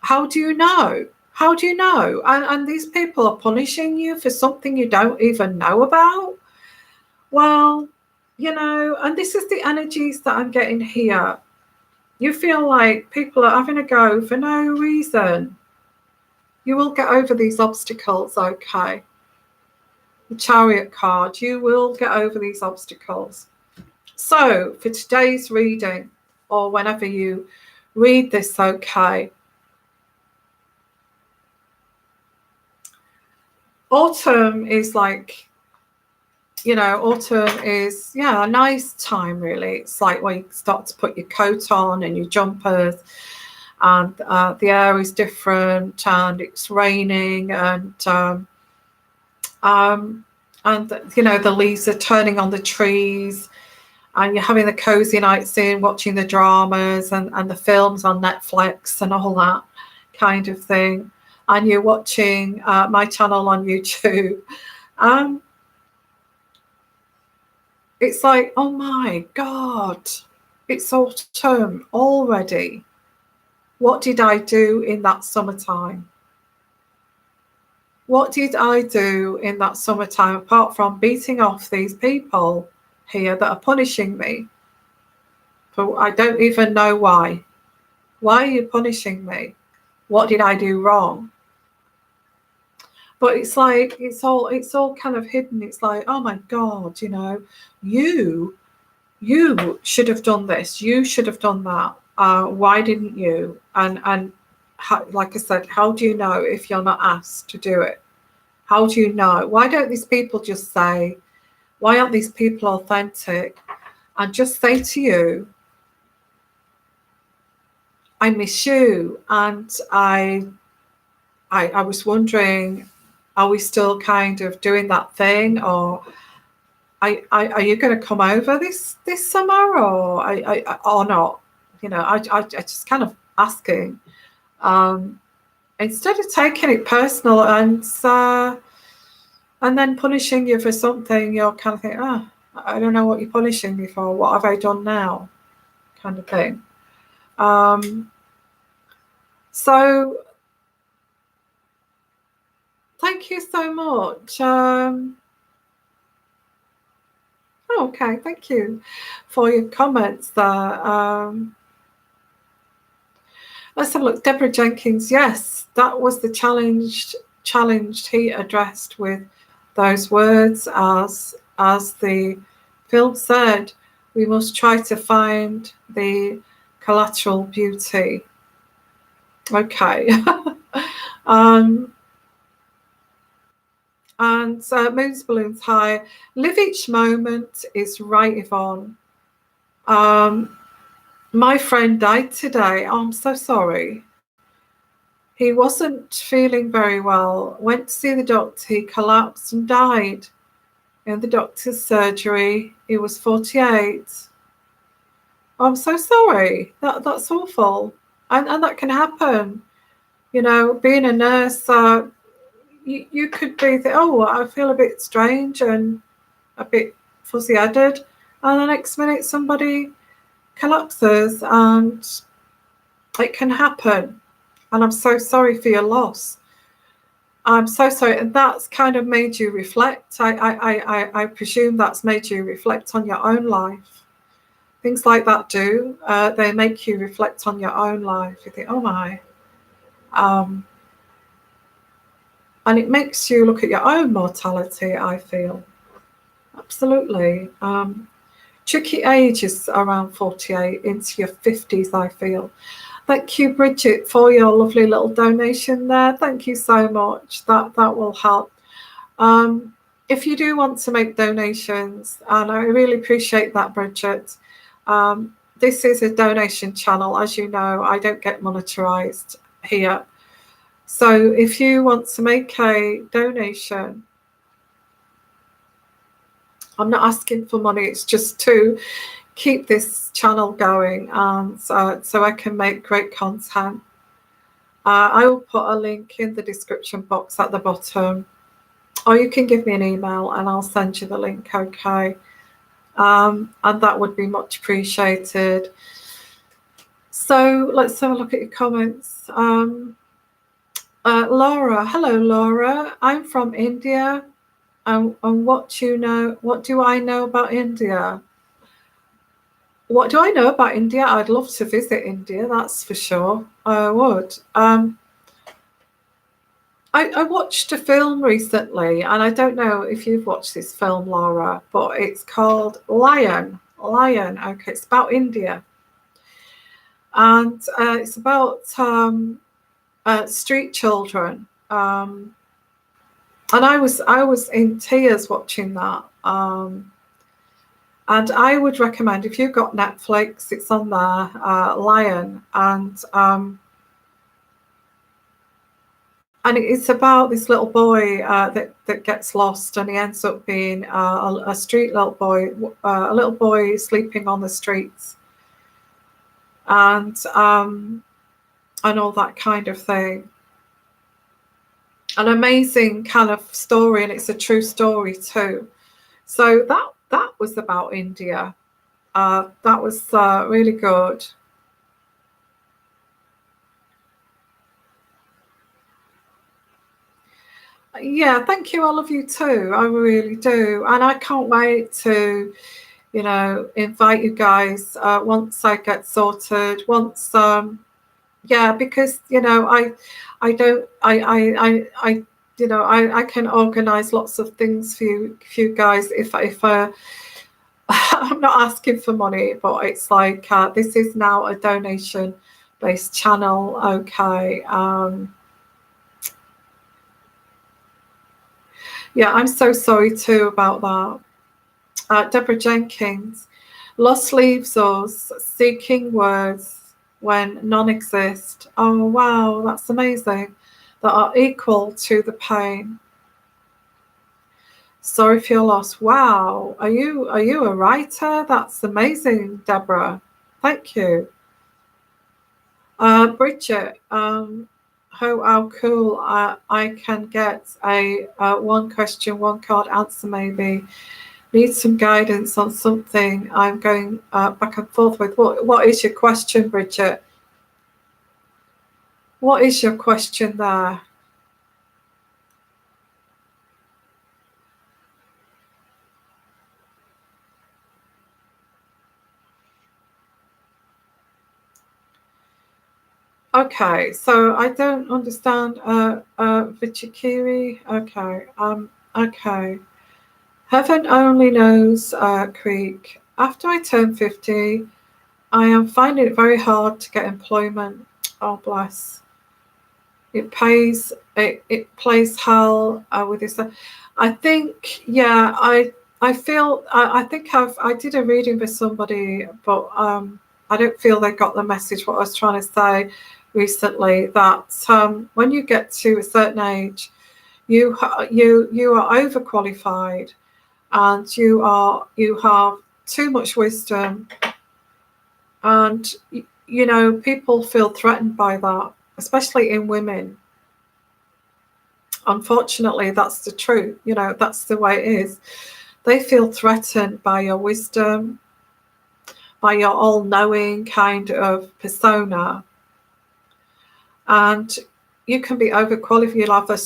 how do you know? How do you know? And these people are punishing you for something you don't even know about. Well, you know, and this is the energies that I'm getting here. You feel like people are having a go for no reason. You will get over these obstacles, okay? The Chariot card, you will get over these obstacles. So, for today's reading, or whenever you read this, okay, autumn is like, you know, autumn is, yeah, a nice time, really. It's like when you start to put your coat on and your jumpers, and the air is different, and it's raining, and you know, the leaves are turning on the trees, and you're having the cozy nights in, watching the dramas and the films on Netflix and all that kind of thing, and you're watching my channel on YouTube. It's like, oh my God, it's autumn already. What did I do in that summertime? What did I do in that summertime apart from beating off these people here that are punishing me? But I don't even know why. Why are you punishing me? What did I do wrong? But it's like it's all kind of hidden. It's like, oh my God, you know, you should have done this. You should have done that. Why didn't you? And how, like I said, how do you know if you're not asked to do it? How do you know? Why don't these people just say, why aren't these people authentic and just say to you, I miss you, and I was wondering, are we still kind of doing that thing, or are you going to come over this summer, or not? You know, I just kind of asking, instead of taking it personal and then punishing you for something. You're kind of thinking, oh, I don't know what you're punishing me for. What have I done now? Kind of thing. So thank you so much. Okay, thank you for your comments there. Let's have a look. Deborah Jenkins, yes, that was the challenge he addressed with those words. As the film said, we must try to find the collateral beauty. Okay. And Moon's Balloons High. Live each moment is right, Yvonne. My friend died today. Oh, I'm so sorry. He wasn't feeling very well. Went to see the doctor. He collapsed and died in the doctor's surgery. He was 48. I'm so sorry. That's awful. And that can happen. You know, being a nurse, you could be, oh, I feel a bit strange and a bit fuzzy-headed. And the next minute somebody collapses, and it can happen. And I'm so sorry for your loss. I'm so sorry. And that's kind of made you reflect. I presume that's made you reflect on your own life. Things like that do. They make you reflect on your own life. You think, oh my. And it makes you look at your own mortality, I feel. Absolutely. Tricky age is around 48 into your 50s, I feel. Thank you, Bridget, for your lovely little donation there. Thank you so much. That will help. If you do want to make donations, and I really appreciate that, Bridget, this is a donation channel. As you know, I don't get monetized here. So if you want to make a donation, I'm not asking for money. It's just to keep this channel going, and so I can make great content. I will put a link in the description box at the bottom, or you can give me an email and I'll send you the link, okay? And that would be much appreciated. So let's have a look at your comments. Laura, hello Laura, I'm from India, and what do I know about India? What do I know about India? I'd love to visit India, that's for sure. I would. I watched a film recently, and I don't know if you've watched this film, Laura, but it's called Lion. Lion, okay, it's about India. And it's about street children. And I was in tears watching that. And I would recommend, if you've got Netflix, it's on there, Lion, and it's about this little boy that gets lost, and he ends up being a street little boy, a little boy sleeping on the streets, and all that kind of thing. An amazing kind of story, and it's a true story too. So that was about India. That was really good. Yeah, thank you. I love you too. I really do. And I can't wait to, invite you guys once I get sorted. Once, yeah, because I don't, I can organise lots of things for you guys if I'm not asking for money, but it's like this is now a donation-based channel. Okay. Yeah, I'm so sorry too about that. Deborah Jenkins, loss leaves us seeking words when none exist. Oh wow, that's amazing. That are equal to the pain. Sorry for your loss. Wow, are you a writer? That's amazing, Deborah. Thank you. Bridget, how cool. I can get a one question, one card answer maybe. Need some guidance on something I'm going back and forth with. What is your question, Bridget? What is your question there? Okay, so I don't understand Vichikiri. Okay, okay. Heaven only knows, Creek. After I turn 50, I am finding it very hard to get employment. Oh, bless. It plays hell with this. I think, yeah, I feel I think I did a reading with somebody, but I don't feel they got the message what I was trying to say recently. That when you get to a certain age, you are overqualified, and you have too much wisdom, and people feel threatened by that, especially in women. Unfortunately, that's the truth. That's the way it is. They feel threatened by your wisdom, by your all-knowing kind of persona, and you can be overqualified. You'll have a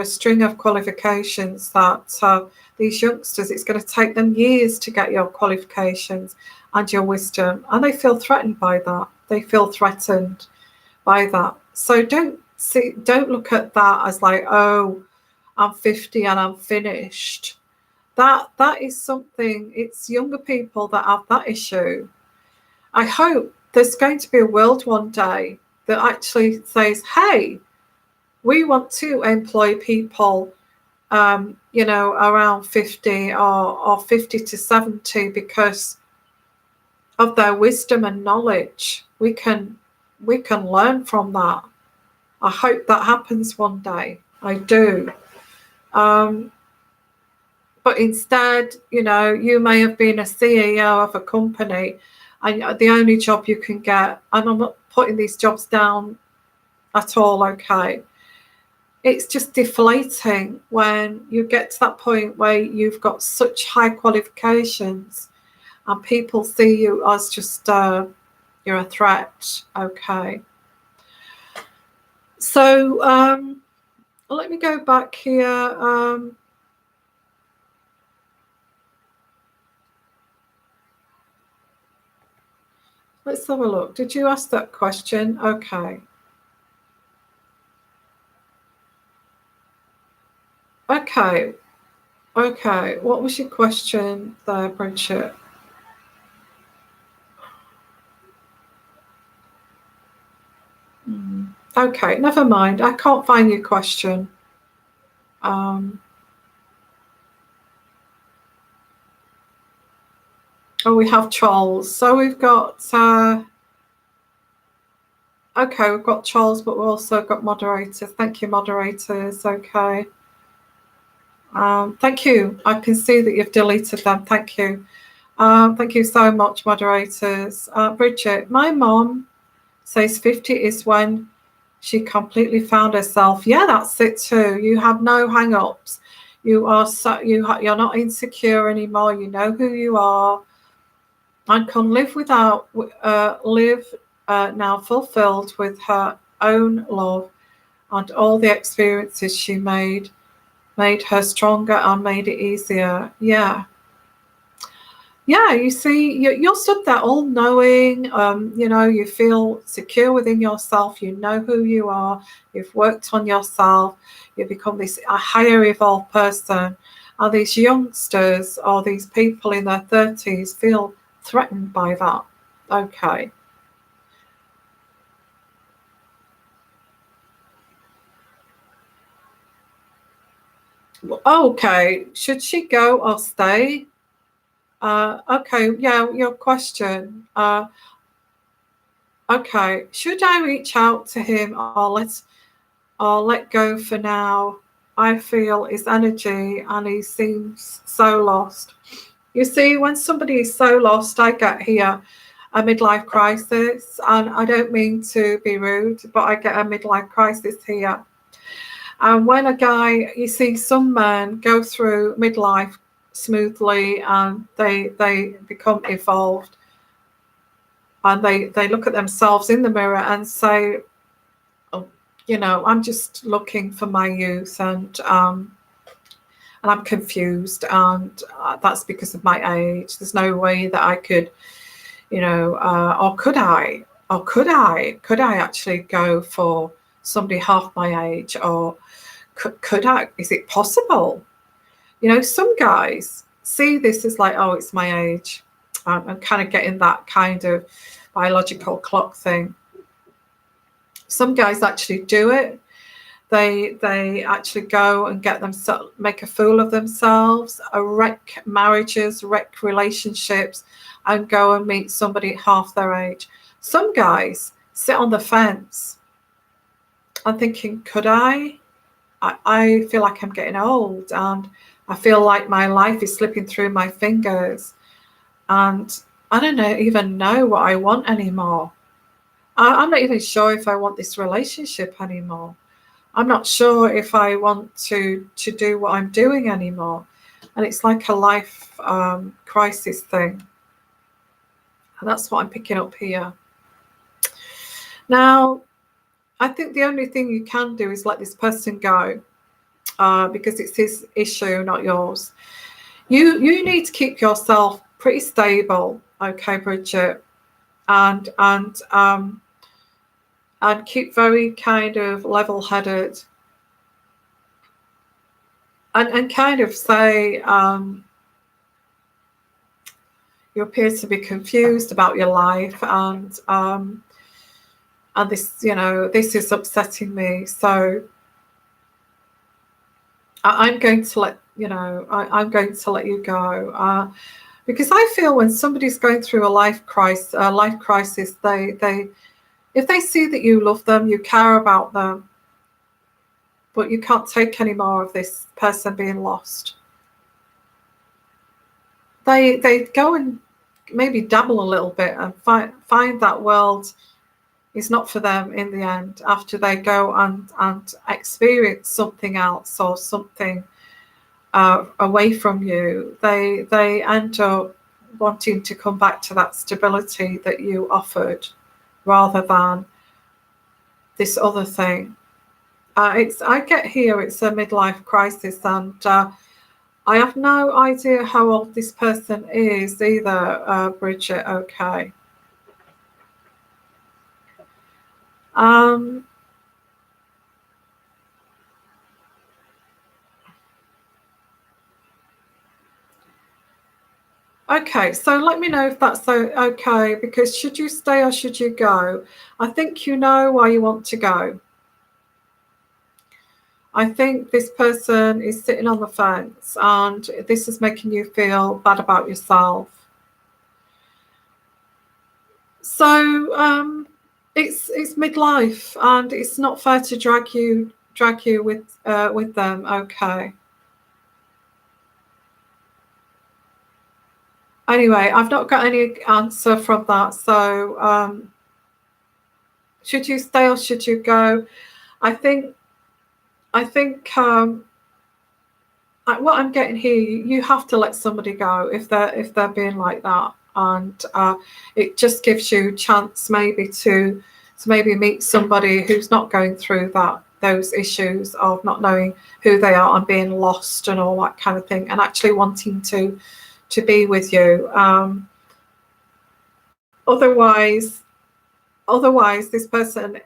string of qualifications that these youngsters, it's going to take them years to get your qualifications and your wisdom, and they feel threatened by that. They feel threatened by that. So don't look at that as like, oh, I'm 50 and I'm finished. That is something. It's younger people that have that issue. I hope there's going to be a world one day that actually says, hey, we want to employ people around 50 or 50 to 70 because of their wisdom and knowledge. We can learn from that. I hope that happens one day. I do. But instead, you may have been a CEO of a company, and the only job you can get, and I'm not putting these jobs down at all, okay? It's just deflating when you get to that point where you've got such high qualifications and people see you as just you're a threat, okay? So let me go back here. Let's have a look. Did you ask that question? Okay. Okay. What was your question there, Bridget? Okay, never mind. I can't find your question. Oh, we have trolls. So we've got okay, we've got trolls, but we've also got moderators. Thank you, moderators. Okay. Thank you. I can see that you've deleted them. Thank you. Thank you so much, moderators. Bridget, my mom says 50 is when she completely found herself. Yeah, that's it too. You have no hang-ups. You're not insecure anymore. You know who you are, and can live now fulfilled with her own love, and all the experiences she made her stronger and made it easier. Yeah, you see, you're stood there all knowing, you feel secure within yourself, you know who you are, you've worked on yourself, you become a higher evolved person, and these youngsters or these people in their 30s feel threatened by that. Okay. Okay, should she go or stay? Okay, yeah, your question. Okay, should I reach out to him or let go for now? I feel his energy and he seems so lost. You see, when somebody is so lost, I get here a midlife crisis, and I don't mean to be rude, but I get a midlife crisis here. And when you see some men go through midlife smoothly and they become evolved, and they look at themselves in the mirror and say, oh, I'm just looking for my youth, and I'm confused, and that's because of my age. There's no way that I could, or could I actually go for somebody half my age, or could I? Is it possible? Some guys see this as like, oh, it's my age. I'm kind of getting that kind of biological clock thing. Some guys actually do it, They actually go and make a fool of themselves, wreck marriages, wreck relationships, and go and meet somebody half their age. Some guys sit on the fence. I'm thinking, could I? I feel like I'm getting old, and I feel like my life is slipping through my fingers, and I don't even know what I want anymore. I'm not even sure if I want this relationship anymore. I'm not sure if I want to do what I'm doing anymore. And it's like a life crisis thing. And that's what I'm picking up here. Now, I think the only thing you can do is let this person go, because it's his issue, not yours. You need to keep yourself pretty stable, okay, Bridget, and keep very kind of level-headed, and kind of say, you appear to be confused about your life, and this, this is upsetting me. So I'm going to let I'm going to let you go, because I feel when somebody's going through a life crisis, they if they see that you love them, you care about them, but you can't take any more of this person being lost, they go and maybe dabble a little bit and find that world is not for them in the end, after they go and experience something else or something away from you. They end up wanting to come back to that stability that you offered, rather than this other thing. I get here it's a midlife crisis, and I have no idea how old this person is either, Bridget. Okay. Okay, so let me know if that's okay, because should you stay or should you go? I think you know why you want to go. I think this person is sitting on the fence, and this is making you feel bad about yourself. So it's midlife, and it's not fair to drag you with them. Okay. Anyway, I've not got any answer from that. So should you stay or should you go? I think what I'm getting here, you have to let somebody go if they're being like that, and it just gives you a chance maybe to maybe meet somebody who's not going through those issues of not knowing who they are and being lost and all that kind of thing, and actually wanting to be with you. Otherwise, this person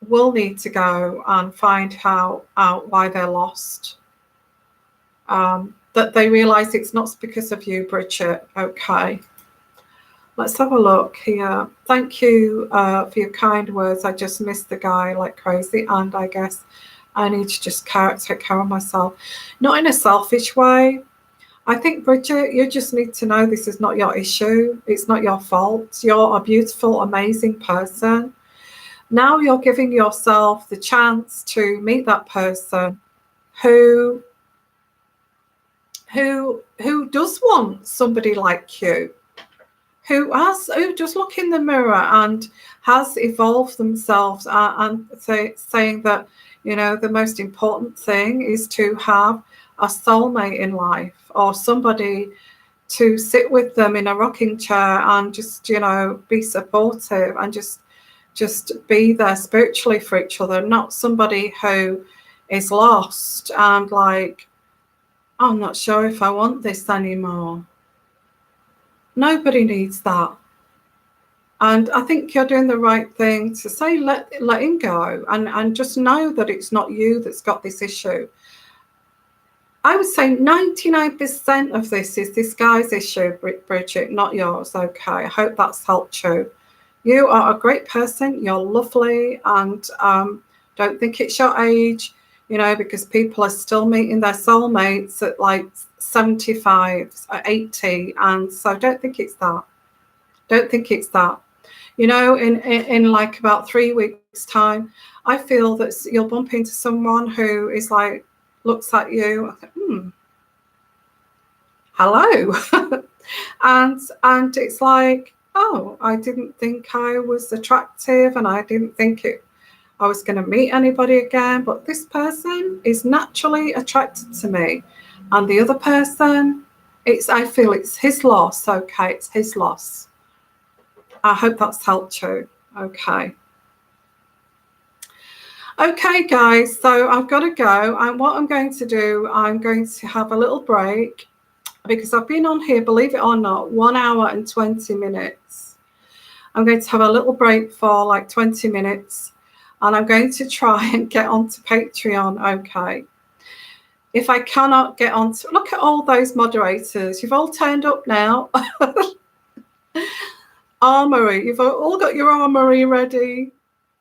will need to go and find out why they're lost. That they realise it's not because of you, Bridget. Okay. Let's have a look here. Thank you for your kind words. I just missed the guy like crazy, and I guess I need to just take care of myself. Not in a selfish way. I think, Bridget, you just need to know this is not your issue. It's not your fault. You're a beautiful, amazing person. Now you're giving yourself the chance to meet that person who does want somebody like you, who does look in the mirror and has evolved themselves, and saying that, the most important thing is to have a soulmate in life, or somebody to sit with them in a rocking chair and just, be supportive and just be there spiritually for each other, not somebody who is lost and like, I'm not sure if I want this anymore. Nobody needs that. And I think you're doing the right thing to say, let him go, and just know that it's not you that's got this issue. I would say 99% of this is this guy's issue, Bridget, not yours. Okay, I hope that's helped you. You are a great person. You're lovely, and don't think it's your age. because people are still meeting their soulmates at like 75, 80. And so don't think it's that. Don't think it's that. In like about 3 weeks' time, I feel that you'll bump into someone who is like, looks at you, hello. and it's like, oh, I didn't think I was attractive, and I didn't think I was going to meet anybody again, but this person is naturally attracted to me. And the other person, I feel it's his loss. Okay, it's his loss. I hope that's helped you. Okay. Okay, guys, so I've got to go. And what I'm going to do, I'm going to have a little break, because I've been on here, believe it or not, 1 hour and 20 minutes. I'm going to have a little break for like 20 minutes, and I'm going to try and get onto Patreon. Okay. If I cannot get onto, look at all those moderators. You've all turned up now. Armory. You've all got your armory ready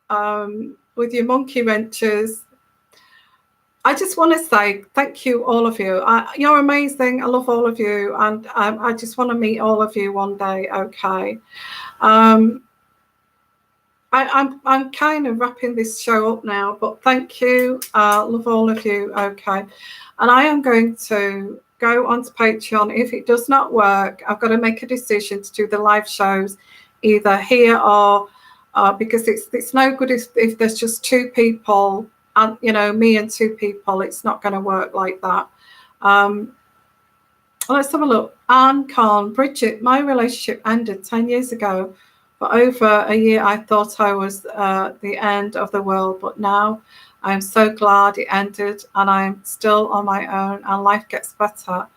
with your monkey wrenches. I just want to say thank you, all of you. You're amazing. I love all of you. And I just want to meet all of you one day. Okay. I'm kind of wrapping this show up now, but thank you. Love all of you. Okay. And I am going to go onto Patreon. If it does not work, I've got to make a decision to do the live shows either here or because it's no good if there's just two people, and me and two people. It's not going to work like that. Let's have a look. Anne Khan, Bridget, my relationship ended 10 years ago. For over a year, I thought I was the end of the world, but now I'm so glad it ended, and I'm still on my own, and life gets better.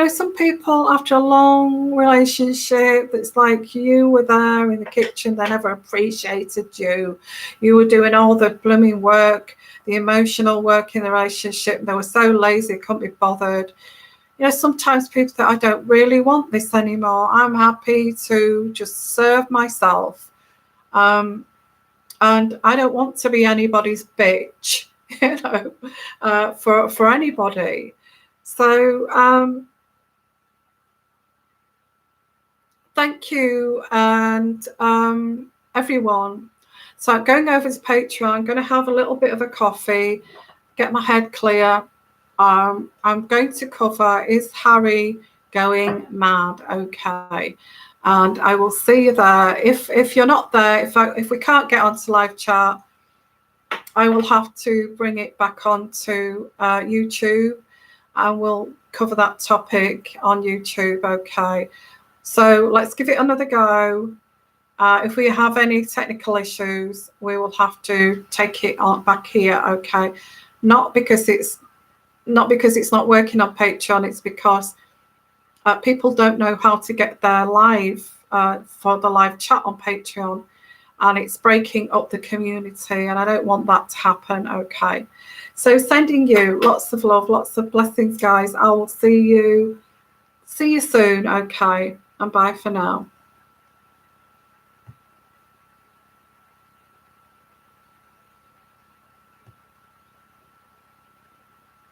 Some people, after a long relationship, it's like you were there in the kitchen, they never appreciated you. You were doing all the blooming work, the emotional work in the relationship. They were so lazy, couldn't be bothered. Sometimes people think, I don't really want this anymore. I'm happy to just serve myself. And I don't want to be anybody's bitch, for anybody. So thank you, and everyone. So I'm going over to Patreon. I'm going to have a little bit of a coffee, get my head clear. I'm going to cover, is Harry going mad? Okay. And I will see you there. If you're not there, if we can't get onto live chat, I will have to bring it back onto YouTube, and we'll cover that topic on YouTube. Okay. So let's give it another go. If we have any technical issues, we will have to take it on back here. Okay. Not because it's not working on Patreon. It's because people don't know how to get their live for the live chat on Patreon, and it's breaking up the community, and I don't want that to happen. Okay. So sending you lots of love, lots of blessings, guys. I will see you soon. Okay. And bye for now.